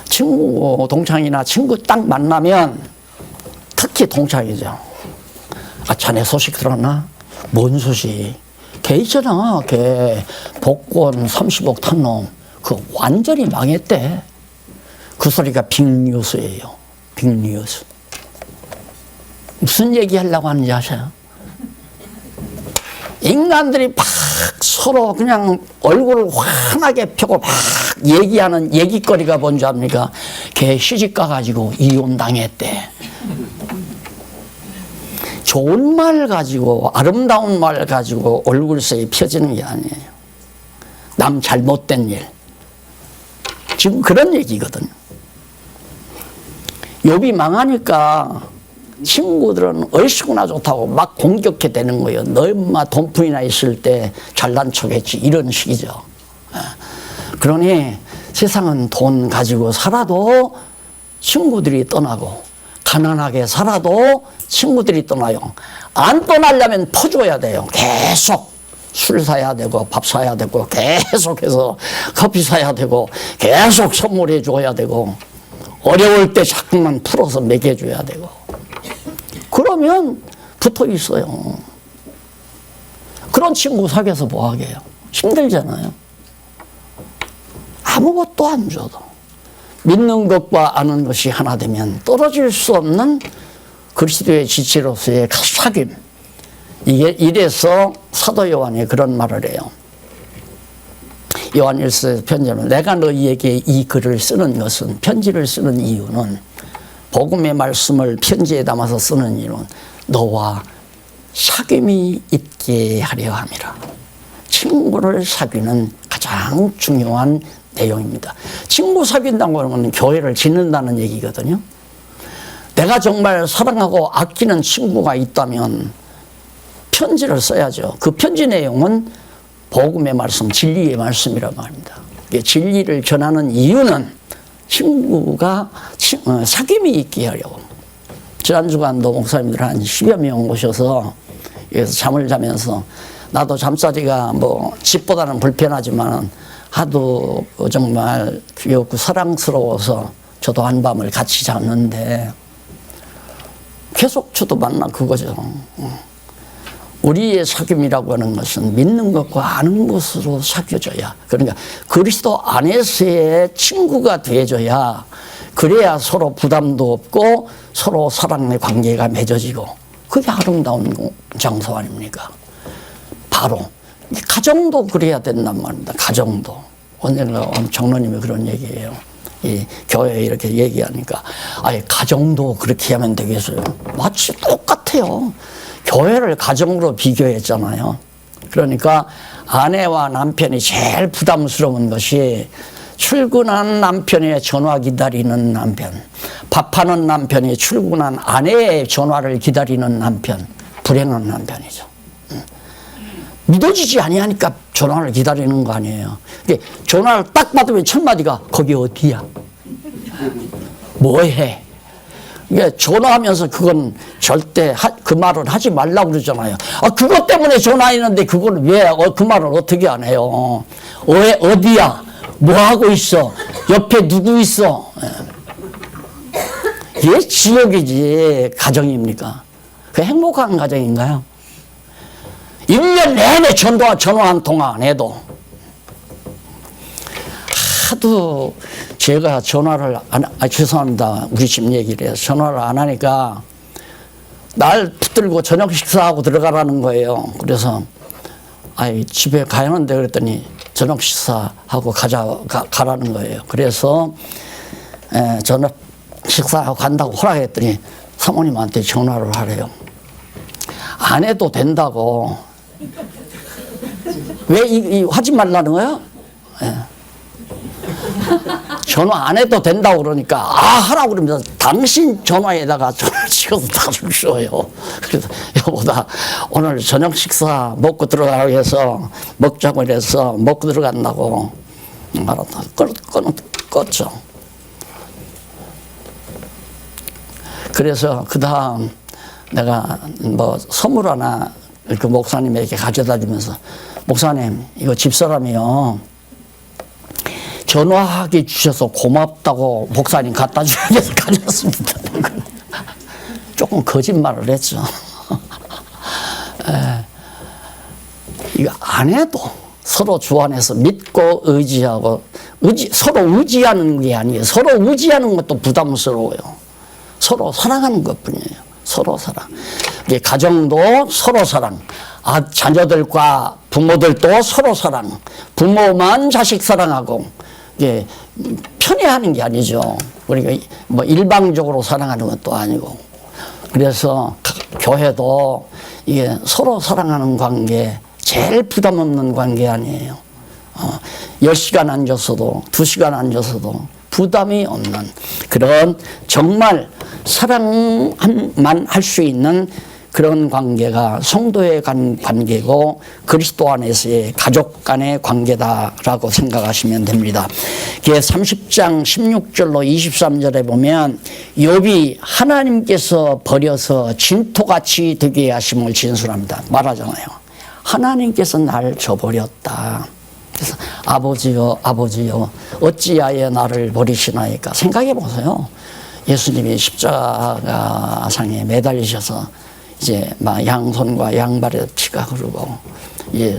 친구 동창이나 친구 딱 만나면 특히 동창이죠. 자네 소식 들었나? 뭔 소식? 걔 있잖아. 걔 복권 30억 탄 놈. 그 완전히 망했대. 그 소리가 빅뉴스예요. 빅뉴스. 무슨 얘기하려고 하는지 아세요? 인간들이 막 서로 그냥 얼굴을 환하게 펴고 막 얘기하는 얘기거리가 뭔지 압니까? 걔 시집 가가지고 이혼당했대. 좋은 말 가지고 아름다운 말 가지고 얼굴색이 펴지는 게 아니에요. 남 잘못된 일. 지금 그런 얘기거든요. 욥이 망하니까 친구들은 얼씨구나 좋다고 막 공격해 대는 거예요. 너 인마 돈푼이나 있을 때 잘난 척했지, 이런 식이죠. 그러니 세상은 돈 가지고 살아도 친구들이 떠나고 가난하게 살아도 친구들이 떠나요. 안 떠나려면 퍼줘야 돼요. 계속 술 사야 되고 밥 사야 되고 계속해서 커피 사야 되고 계속 선물해 줘야 되고 어려울 때 자꾸만 풀어서 먹여줘야 되고, 그러면 붙어 있어요. 그런 친구 사귀어서 뭐 하게요? 힘들잖아요. 아무것도 안 줘도 믿는 것과 아는 것이 하나 되면 떨어질 수 없는 그리스도의 지체로서의 사귐. 이래서 사도 요한이 그런 말을 해요. 요한 1서에서 편지하면 내가 너희에게 이 글을 쓰는 것은, 편지를 쓰는 이유는, 복음의 말씀을 편지에 담아서 쓰는 이유는 너와 사귐이 있게 하려 함이라. 친구를 사귀는 가장 중요한 내용입니다. 친구 사귄다고 하는 건 교회를 짓는다는 얘기거든요. 내가 정말 사랑하고 아끼는 친구가 있다면 편지를 써야죠. 그 편지 내용은 복음의 말씀, 진리의 말씀이라고 합니다. 진리를 전하는 이유는 친구가 사귐이 있게 하려고. 지난 주간도 목사님들 한 10여 명 오셔서 여기서 잠을 자면서, 나도 잠자리가 뭐 집보다는 불편하지만 하도 정말 귀엽고 사랑스러워서 저도 한밤을 같이 잤는데, 계속 저도 만나 그거죠. 우리의 사귐이라고 하는 것은 믿는 것과 아는 것으로 사귀어져야, 그러니까 그리스도 안에서의 친구가 되어져야, 그래야 서로 부담도 없고 서로 사랑의 관계가 맺어지고, 그게 아름다운 장소 아닙니까? 바로 가정도 그래야 된단 말입니다. 가정도. 언젠가 장로님이 그런 얘기예요. 이 교회에 이렇게 얘기하니까, 아예 가정도 그렇게 하면 되겠어요? 마치 똑같아요. 교회를 가정으로 비교했잖아요. 그러니까 아내와 남편이 제일 부담스러운 것이, 출근한 남편의 전화 기다리는 남편, 밥하는 남편이 출근한 아내의 전화를 기다리는 남편, 불행한 남편이죠. 믿어지지 아니하니까 전화를 기다리는 거 아니에요. 전화를 딱 받으면 첫 마디가 거기 어디야? 뭐해? 전화하면서 그건 절대 그 말을 하지 말라고 그러잖아요. 그것 때문에 전화했는데 그걸 왜 그 말을 어떻게 안 해요? 어디야? 뭐 하고 있어? 옆에 누구 있어? 이게 지옥이지 가정입니까? 그 행복한 가정인가요? 1년 내내 전화 한 통화 안 해도, 하도 제가 전화를 죄송합니다. 우리 집 얘기를 해서 전화를 안 하니까 날 붙들고 저녁 식사하고 들어가라는 거예요. 그래서 집에 가야 하는데 그랬더니 저녁 식사하고 가라는 거예요. 그래서 저녁 식사하고 간다고 허락했더니 사모님한테 전화를 하래요. 안 해도 된다고. 왜 하지 말라는 거예요? 전화 안 해도 된다고 그러니까 하라고 그러면서 당신 전화에다가 전화를 찍어서 다 주셔요. 그래서 여보다 오늘 저녁 식사 먹고 들어가라고 해서 먹자고 해서 먹고 들어간다고 말았다. 껐죠. 그래서 그 다음 내가 뭐 선물 하나 그 목사님에게 가져다 주면서, 목사님 이거 집사람이요 전화하기 주셔서 고맙다고 목사님 갖다 주기 위해서 가졌습니다. 조금 거짓말을 했죠. 이거 안 해도 서로 주 안에서 믿고 의지하고, 서로 의지하는 게 아니에요. 서로 의지하는 것도 부담스러워요. 서로 사랑하는 것뿐이에요. 서로 사랑. 가정도 서로 사랑. 자녀들과 부모들도 서로 사랑. 부모만 자식 사랑하고, 이게 편애하는 게 아니죠. 우리가 뭐 일방적으로 사랑하는 것도 아니고. 그래서 교회도 이게 서로 사랑하는 관계, 제일 부담 없는 관계 아니에요. 10시간 앉아서도 2시간 앉아서도 부담이 없는 그런 정말 사랑만 할 수 있는 그런 관계가 성도의 관계고 그리스도 안에서의 가족 간의 관계다라고 생각하시면 됩니다. 30장 16절로 23절에 보면 욥이 하나님께서 버려서 진토같이 되게 하심을 진술합니다. 말하잖아요. 하나님께서 날 저버렸다. 그래서 아버지여 아버지여 어찌하여 나를 버리시나이까. 생각해 보세요. 예수님이 십자가상에 매달리셔서 이제 막 양손과 양발에 피가 흐르고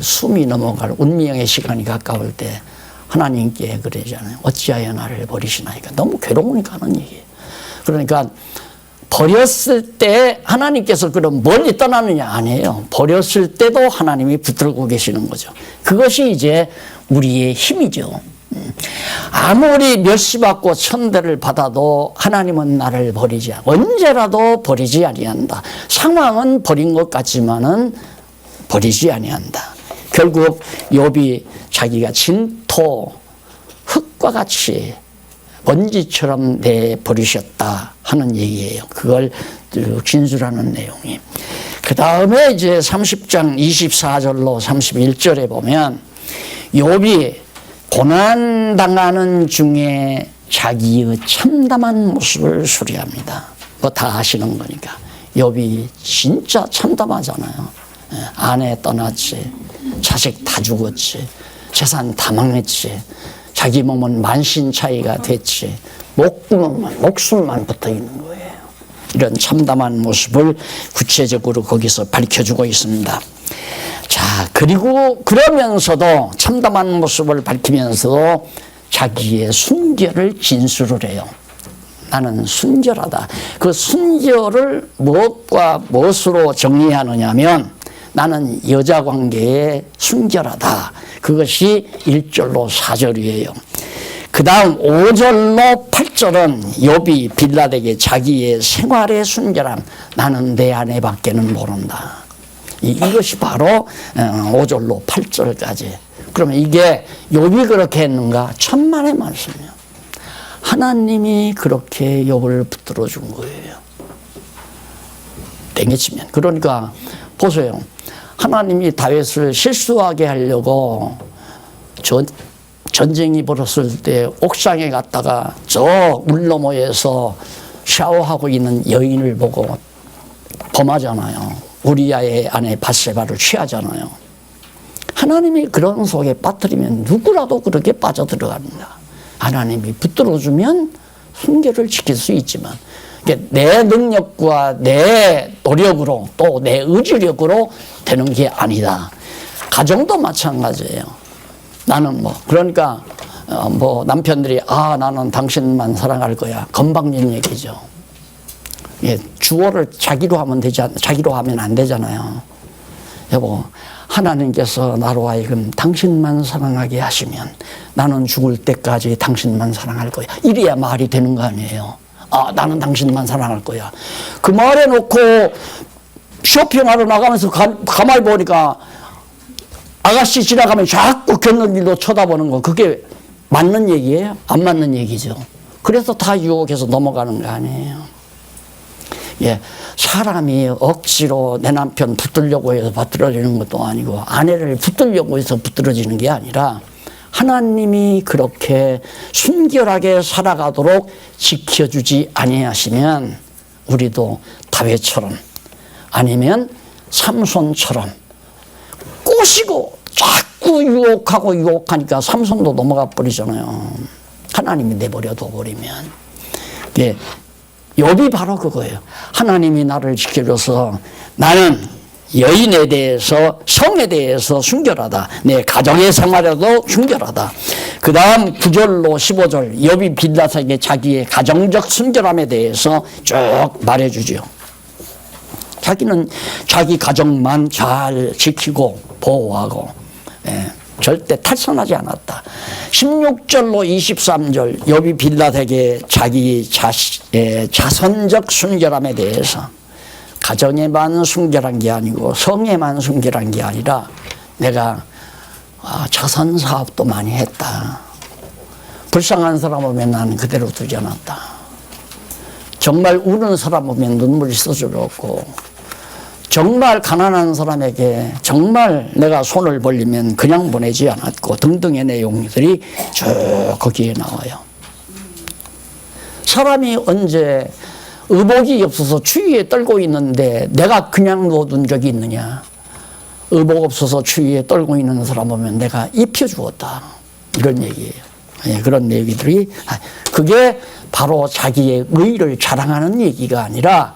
숨이 넘어갈 운명의 시간이 가까울 때 하나님께 그러잖아요. 어찌하여 나를 버리시나이까. 너무 괴로우니까 하는 얘기예요. 그러니까 버렸을 때 하나님께서 그럼 멀리 떠나느냐 아니에요. 버렸을 때도 하나님이 붙들고 계시는 거죠. 그것이 이제 우리의 힘이죠. 아무리 멸시받고 천대를 받아도 하나님은 나를 버리지 언제라도 버리지 아니한다. 상황은 버린 것 같지만은 버리지 아니한다. 결국 욥이 자기가 진토 흙과 같이 먼지처럼 내버리셨다 하는 얘기예요. 그걸 진술하는 내용이. 그 다음에 이제 30장 24절로 31절에 보면 욥이 고난당하는 중에 자기의 참담한 모습을 수리합니다. 그거 다 아시는 거니까. 욥이 진짜 참담하잖아요. 아내 떠났지, 자식 다 죽었지, 재산 다 망했지, 자기 몸은 만신차이가 됐지, 목숨만 붙어 있는 거예요. 이런 참담한 모습을 구체적으로 거기서 밝혀주고 있습니다. 자, 그리고 그러면서도 참담한 모습을 밝히면서도 자기의 순결을 진술을 해요. 나는 순결하다. 그 순결을 무엇과 무엇으로 정리하느냐면 나는 여자 관계에 순결하다. 그것이 1절로 4절이에요. 그 다음 5절로 8절은 욥이 빌라덱에 자기의 생활의 순결함, 나는 내 아내밖에는 모른다. 이것이 바로 5절로 8절까지. 그러면 이게 욥이 그렇게 했는가? 천만의 말씀이에요. 하나님이 그렇게 욥을 붙들어 준 거예요. 땡겨치면. 그러니까 보세요. 하나님이 다윗을 실수하게 하려고 전쟁이 벌었을 때 옥상에 갔다가 저 물 너머에서 샤워하고 있는 여인을 보고 범하잖아요. 우리아의 아내 밧세바를 취하잖아요. 하나님이 그런 속에 빠뜨리면 누구라도 그렇게 빠져들어갑니다. 하나님이 붙들어주면 순결을 지킬 수 있지만 내 능력과 내 노력으로 또 내 의지력으로 되는 게 아니다. 가정도 마찬가지예요. 나는 그러니까 남편들이 나는 당신만 사랑할 거야. 건방진 얘기죠. 주어를 자기로 하면 안 되잖아요. 여보, 하나님께서 나로 하여금 당신만 사랑하게 하시면 나는 죽을 때까지 당신만 사랑할 거야. 이래야 말이 되는 거 아니에요. 나는 당신만 사랑할 거야. 그 말해 놓고 쇼핑하러 나가면서 가만히 보니까 아가씨 지나가면 자꾸 곁눈질로 쳐다보는 거, 그게 맞는 얘기예요? 안 맞는 얘기죠. 그래서 다 유혹해서 넘어가는 거 아니에요. 사람이 억지로 내 남편 붙들려고 해서 붙들어지는 것도 아니고 아내를 붙들려고 해서 붙들어지는 게 아니라 하나님이 그렇게 순결하게 살아가도록 지켜주지 아니하시면 우리도 다윗처럼 아니면 삼손처럼 꼬시고 자꾸 유혹하니까 삼손도 넘어가 버리잖아요. 하나님이 내버려둬 버리면. 욥이 바로 그거예요. 하나님이 나를 지켜줘서 나는 여인에 대해서, 성에 대해서 순결하다. 내 가정의 생활에도 순결하다. 그 다음 9절로 15절 욥이 빌라덱에 자기의 가정적 순결함에 대해서 쭉 말해주죠. 자기는 자기 가정만 잘 지키고 보호하고 절대 탈선하지 않았다. 16절로 23절 욥이 빌라덱에 자기 자선적 순결함에 대해서 가정에만 순결한 게 아니고 성에만 순결한 게 아니라 내가 자선 사업도 많이 했다. 불쌍한 사람 오면 나는 그대로 두지 않았다. 정말 우는 사람 오면 눈물이 쏟아졌고 정말 가난한 사람에게 정말 내가 손을 벌리면 그냥 보내지 않았고 등등의 내용들이 쭉 거기에 나와요. 사람이 언제 의복이 없어서 추위에 떨고 있는데 내가 그냥 놓아둔 적이 있느냐. 의복 없어서 추위에 떨고 있는 사람 보면 내가 입혀주었다. 이런 얘기예요. 그런 얘기들이 그게 바로 자기의 의의를 자랑하는 얘기가 아니라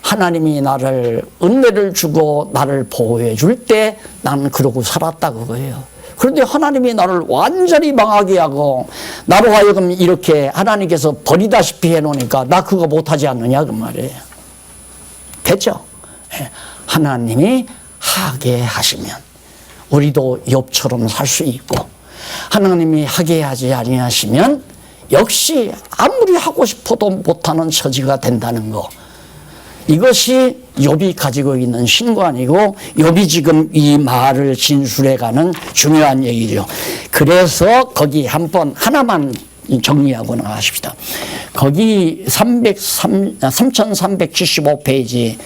하나님이 나를 은혜를 주고 나를 보호해 줄 때 나는 그러고 살았다 그거예요. 그런데 하나님이 나를 완전히 망하게 하고 나로 하여금 이렇게 하나님께서 버리다시피 해놓으니까 나 그거 못하지 않느냐 그 말이에요. 됐죠? 하나님이 하게 하시면 우리도 욥처럼 살 수 있고, 하나님이 하게 하지 아니하시면 역시 아무리 하고 싶어도 못하는 처지가 된다는 거. 이것이 욥이 가지고 있는 신관이고 욥이 지금 이 말을 진술해가는 중요한 얘기죠. 그래서 거기 하나만 정리하고 나가십시다. 거기 3375페이지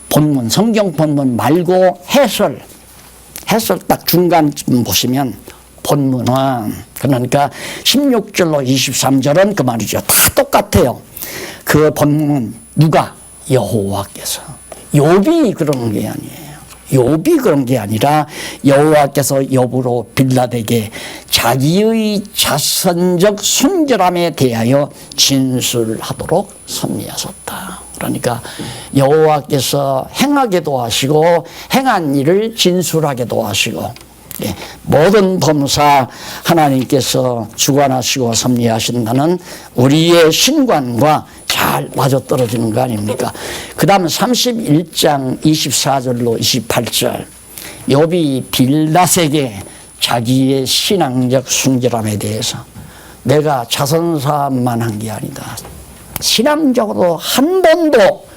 본문, 성경 본문 말고 해설 딱 중간쯤 보시면 본문은, 그러니까 16절로 23절은 그 말이죠. 다 똑같아요. 그 본문은 누가? 여호와께서. 욥이 그런 게 아니에요. 욥이 그런 게 아니라 여호와께서 욥으로 빌라되게 자기의 자선적 순결함에 대하여 진술하도록 섭리하셨다. 그러니까 여호와께서 행하게도 하시고 행한 일을 진술하게도 하시고, 모든 범사 하나님께서 주관하시고 섭리하신다는 우리의 신관과 잘 맞아떨어지는 거 아닙니까? 그 다음 31장 24절로 28절 욥이 빌닷에게 자기의 신앙적 순결함에 대해서, 내가 자선사업만 한 게 아니다, 신앙적으로 한 번도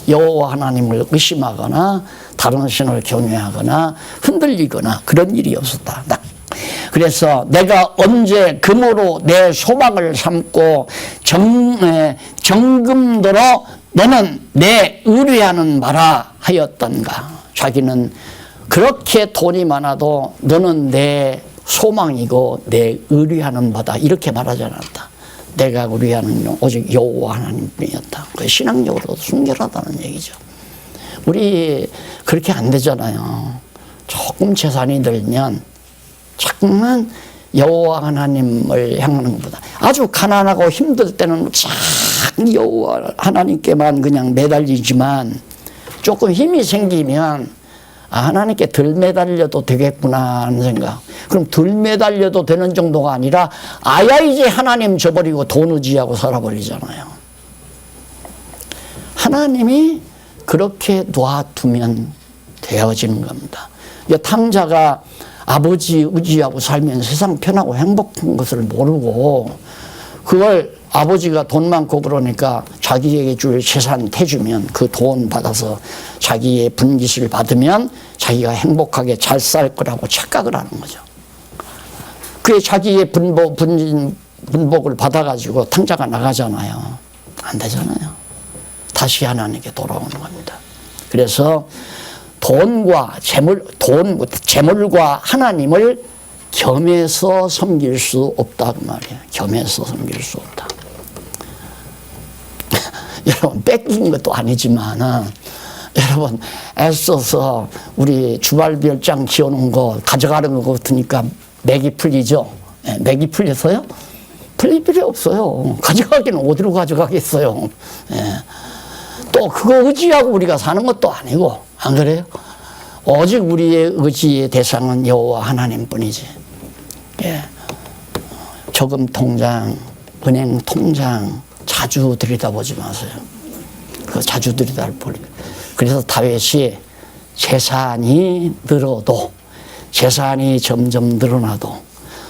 여호와 하나님을 의심하거나 다른 신을 경외하거나 흔들리거나 그런 일이 없었다. 그래서 내가 언제 금으로 내 소망을 삼고 정금도로 너는 내 의뢰하는 바라 하였던가. 자기는 그렇게 돈이 많아도 너는 내 소망이고 내 의뢰하는 바다, 이렇게 말하지 않았다. 내가 의뢰하는 오직 여호와 하나님뿐이었다. 그 신앙적으로 순결하다는 얘기죠. 우리 그렇게 안 되잖아요. 조금 재산이 들면 자꾸만 여호와 하나님을 향하는 것보다, 아주 가난하고 힘들 때는 쫙 여호와 하나님께만 그냥 매달리지만 조금 힘이 생기면 하나님께 덜 매달려도 되겠구나 하는 생각. 그럼 덜 매달려도 되는 정도가 아니라 아예 이제 하나님 저버리고 돈 의지하고 살아버리잖아요. 하나님이 그렇게 놔두면 되어지는 겁니다. 탕자가 아버지 의지하고 살면 세상 편하고 행복한 것을 모르고, 그걸 아버지가 돈 많고 그러니까 자기에게 줄 재산 태주면 그 돈 받아서 자기의 분깃을 받으면 자기가 행복하게 잘 살 거라고 착각을 하는 거죠. 그게 자기의 분복을 받아가지고 탕자가 나가잖아요. 안 되잖아요. 다시 하나님께 돌아오는 겁니다. 그래서 재물과 하나님을 겸해서 섬길 수 없다 그 말이에요. 겸해서 섬길 수 없다. 여러분, 뺏긴 것도 아니지만 여러분 애써서 우리 주말별장 지어놓은 거 가져가는 것 같으니까 맥이 풀리죠. 맥이 풀려서요? 풀릴 필요 없어요. 가져가기는 어디로 가져가겠어요. 또 그거 의지하고 우리가 사는 것도 아니고, 안 그래요? 오직 우리의 의지의 대상은 여호와 하나님뿐이지. 저금 통장, 은행 통장 자주 들여다보지 마세요. 그거 자주 들여다볼. 그래서 다윗이 재산이 늘어도, 재산이 점점 늘어나도,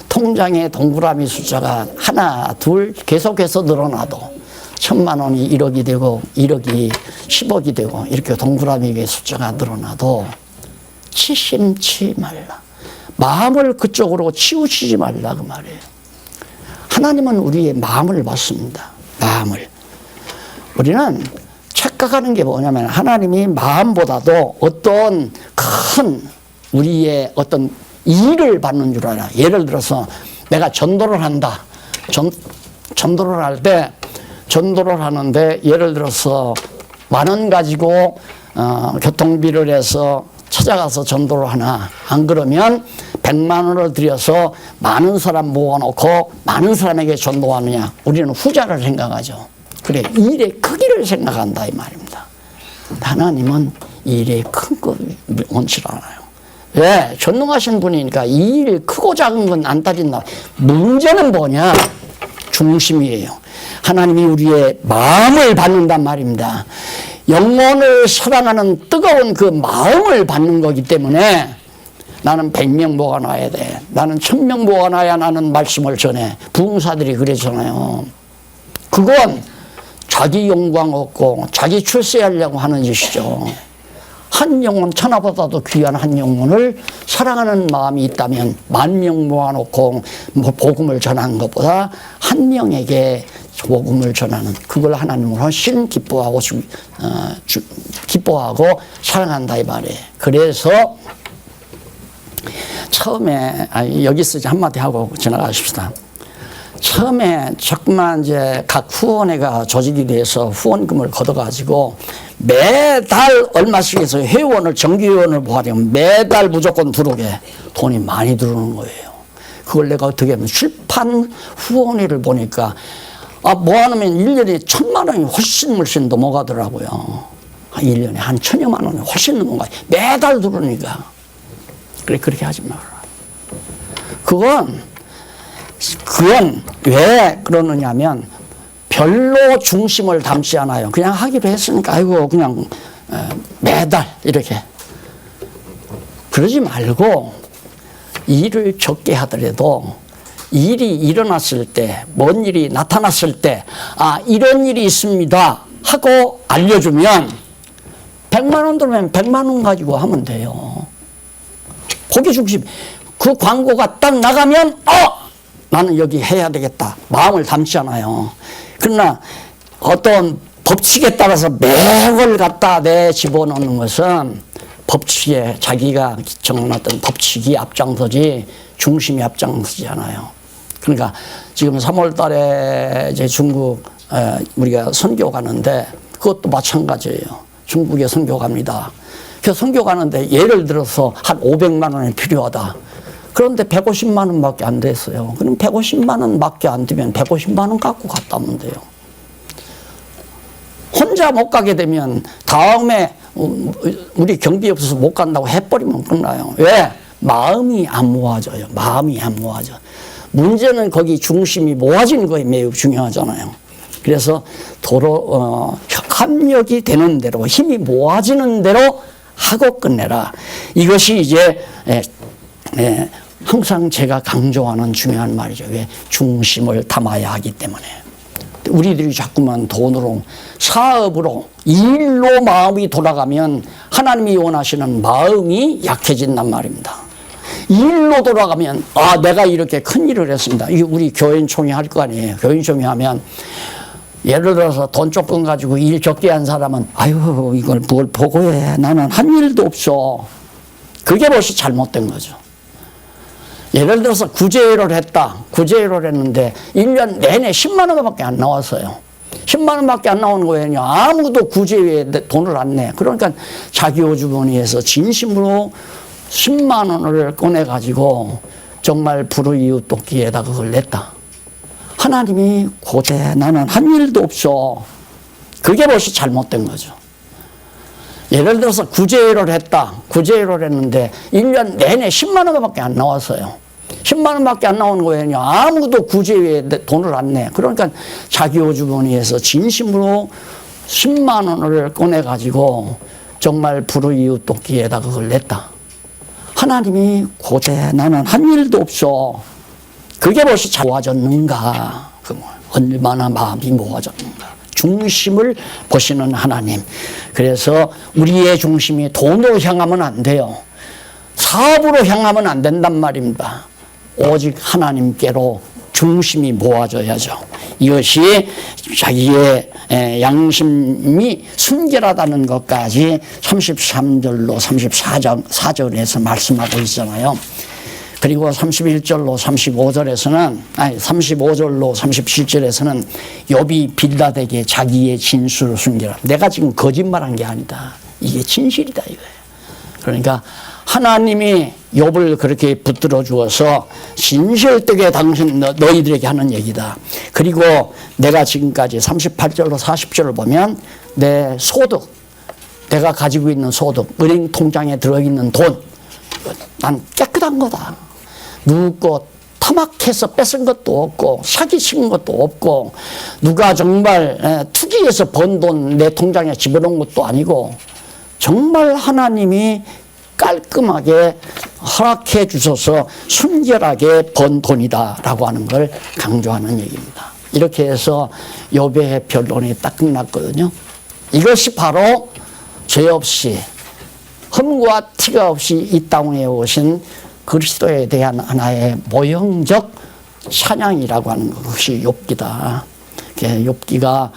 통장에 동그라미 숫자가 하나, 둘 계속해서 늘어나도 1,000만 원이 1억이 되고 1억이 10억이 되고 이렇게 동그라미의 숫자가 늘어나도 치심치 말라. 마음을 그쪽으로 치우치지 말라 그 말이에요. 하나님은 우리의 마음을 봤습니다. 마음을. 우리는 착각하는 게 뭐냐면 하나님이 마음보다도 어떤 큰 우리의 어떤 일을 받는 줄 알아. 예를 들어서 내가 전도를 한다. 전도를 할 때 전도를 하는데 예를 들어서 10,000원 가지고 교통비를 해서 찾아가서 전도를 하나. 안 그러면 100만 원을 들여서 많은 사람 모아놓고 많은 사람에게 전도하느냐. 우리는 후자를 생각하죠. 그래, 일의 크기를 생각한다 이 말입니다. 하나님은 일의 큰 것 원치 않아요. 왜? 전능하신 분이니까 이 일 크고 작은 건 안 따진다. 문제는 뭐냐? 중심이에요. 하나님이 우리의 마음을 받는단 말입니다. 영혼을 사랑하는 뜨거운 그 마음을 받는 거기 때문에 나는 100명 모아놔야 돼. 나는 1000명 모아놔야 나는 말씀을 전해. 부흥사들이 그러잖아요. 그건 자기 영광 얻고 자기 출세하려고 하는 짓이죠. 한 영혼, 천하보다도 귀한 한 영혼을 사랑하는 마음이 있다면 10,000명 모아놓고 복음을 전하는 것보다 한 명에게 복음을 전하는, 그걸 하나님은 훨씬 기뻐하고 기뻐하고 사랑한다 이 말이에요. 그래서 처음에 여기서 한마디 하고 지나가십시다. 처음에 자꾸만 이제 각 후원회가 조직이 돼서 후원금을 걷어가지고 매달 얼마씩 해서 회원을, 정기회원을 모아려면 매달 무조건 들어오게 돈이 많이 들어오는 거예요. 그걸 내가 어떻게 하면 출판 후원회를 보니까 모아놓으면 1년에 1,000만 원이 훨씬 넘어가더라고요. 1년에 한 1,000여만 원이 훨씬 넘어가요. 매달 들어오니까. 그래, 그렇게 하지 마라. 그건 왜 그러느냐 하면 별로 중심을 담지 않아요. 그냥 하기로 했으니까 아이고 그냥 매달 이렇게 그러지 말고 일을 적게 하더라도 일이 일어났을 때, 뭔 일이 나타났을 때 이런 일이 있습니다 하고 알려주면 100만 원 들면 100만 원 가지고 하면 돼요. 거기 중심. 그 광고가 딱 나가면 나는 여기 해야 되겠다. 마음을 담잖아요. 그러나 어떤 법칙에 따라서 매월 갖다 집어넣는 것은 법칙에 자기가 정해놨던 법칙이 앞장서지 중심이 앞장서지 않아요. 그러니까 지금 3월 달에 이제 중국 우리가 선교 가는데 그것도 마찬가지예요. 중국에 선교 갑니다. 그 선교 가는데 예를 들어서 한 500만 원이 필요하다. 그런데 150만 원밖에 안 됐어요. 그럼 150만 원밖에 안 되면 150만 원 갖고 갔다 오면 돼요. 혼자 못 가게 되면 다음에 우리 경비 없어서 못 간다고 해버리면 끝나요. 왜? 마음이 안 모아져요. 마음이 안 모아져. 문제는 거기 중심이 모아지는 거에 매우 중요하잖아요. 그래서 도로 협력이 되는 대로, 힘이 모아지는 대로 하고 끝내라. 이것이 이제 항상 제가 강조하는 중요한 말이죠. 왜? 중심을 담아야 하기 때문에. 우리들이 자꾸만 돈으로, 사업으로, 일로 마음이 돌아가면 하나님이 원하시는 마음이 약해진단 말입니다. 일로 돌아가면 내가 이렇게 큰 일을 했습니다. 이게 우리 교인총회 할 거 아니에요. 교인총회 하면 예를 들어서 돈 조금 가지고 일 적게 한 사람은 아유 이걸 뭘 보고 해. 나는 한 일도 없어. 그게 벌써 잘못된 거죠. 예를 들어서 구제를 했다. 구제를 했는데 1년 내내 10만 원밖에 안 나왔어요. 10만 원밖에 안 나오는 거예요. 아무도 구제에 돈을 안 내. 그러니까 자기 호주머니에서 진심으로 10만 원을 꺼내가지고 정말 불우이웃 돕기에다 그걸 냈다. 하나님이 고대 나는 한 일도 없어. 그게 벌써 잘못된 거죠. 예를 들어서 구제를 했다. 구제를 했는데 1년 내내 10만 원밖에 안 나왔어요. 10만 원밖에 안 나오는 거예요. 아무도 구제에 돈을 안 내. 그러니까 자기 호주머니에서 진심으로 10만 원을 꺼내가지고 정말 불우이웃 돕기에다 그걸 냈다. 하나님이 고대 나는 한 일도 없어. 그게 벌써 잘 모아졌는가. 얼마나 마음이 모아졌는가. 중심을 보시는 하나님. 그래서 우리의 중심이 돈으로 향하면 안 돼요. 사업으로 향하면 안 된단 말입니다. 오직 하나님께로 중심이 모아져야죠. 이것이 자기의 양심이 순결하다는 것까지 33절로 34절에서 말씀하고 있잖아요. 그리고 31절로 35절에서는 35절로 37절에서는 욥이 빌닷에게 자기의 진술을 숨기라. 내가 지금 거짓말한 게 아니다. 이게 진실이다 이거예요. 그러니까 하나님이 욥을 그렇게 붙들어 주어서 진실되게 당신 너희들에게 하는 얘기다. 그리고 내가 지금까지 38절로 40절을 보면 내 소득, 내가 가지고 있는 소득, 은행 통장에 들어있는 돈, 난 깨끗한 거다. 누구 것 타막해서 뺏은 것도 없고 사기친 것도 없고 누가 정말 투기해서 번 돈 내 통장에 집어넣은 것도 아니고 정말 하나님이 깔끔하게 허락해 주셔서 순결하게 번 돈이다라고 하는 걸 강조하는 얘기입니다. 이렇게 해서 욥의 변론이 딱 끝났거든요. 이것이 바로 죄 없이 흠과 티가 없이 이 땅에 오신 그리스도에 대한 하나의 모형적 찬양이라고 하는 것이 욥기다. 욥기가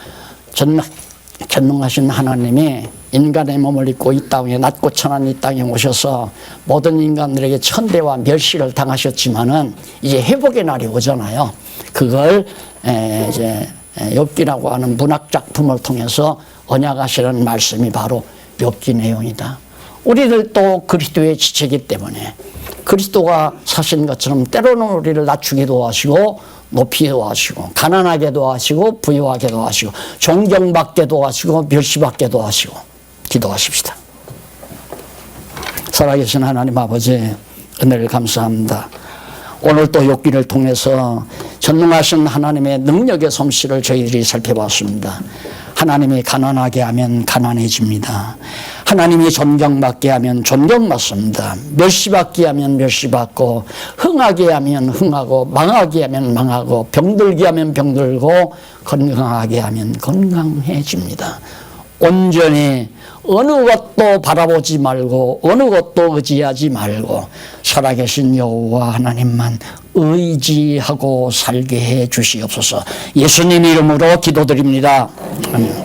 전능하신 하나님이 인간의 몸을 입고 이 땅에 낮고 천한 이 땅에 오셔서 모든 인간들에게 천대와 멸시를 당하셨지만은 이제 회복의 날이 오잖아요. 그걸 이제 욥기라고 하는 문학 작품을 통해서 언약하시는 말씀이 바로 욥기 내용이다. 우리들도 그리스도의 지체이기 때문에 그리스도가 사신 것처럼 때로는 우리를 낮추기도 하시고 높이기도 하시고 가난하게도 하시고 부유하게도 하시고 존경받게도 하시고 멸시받게도 하시고 기도하십시다. 살아계신 하나님 아버지 은혜를 감사합니다. 오늘 또 욥기를 통해서 전능하신 하나님의 능력의 솜씨를 저희들이 살펴봤습니다. 하나님이 가난하게 하면 가난해집니다. 하나님이 존경받게 하면 존경받습니다. 멸시받게 하면 멸시받고 흥하게 하면 흥하고 망하게 하면 망하고 병들게 하면 병들고 건강하게 하면 건강해집니다. 온전히 어느 것도 바라보지 말고 어느 것도 의지하지 말고 살아계신 여호와 하나님만 의지하고 살게 해 주시옵소서. 예수님 이름으로 기도드립니다. 아멘.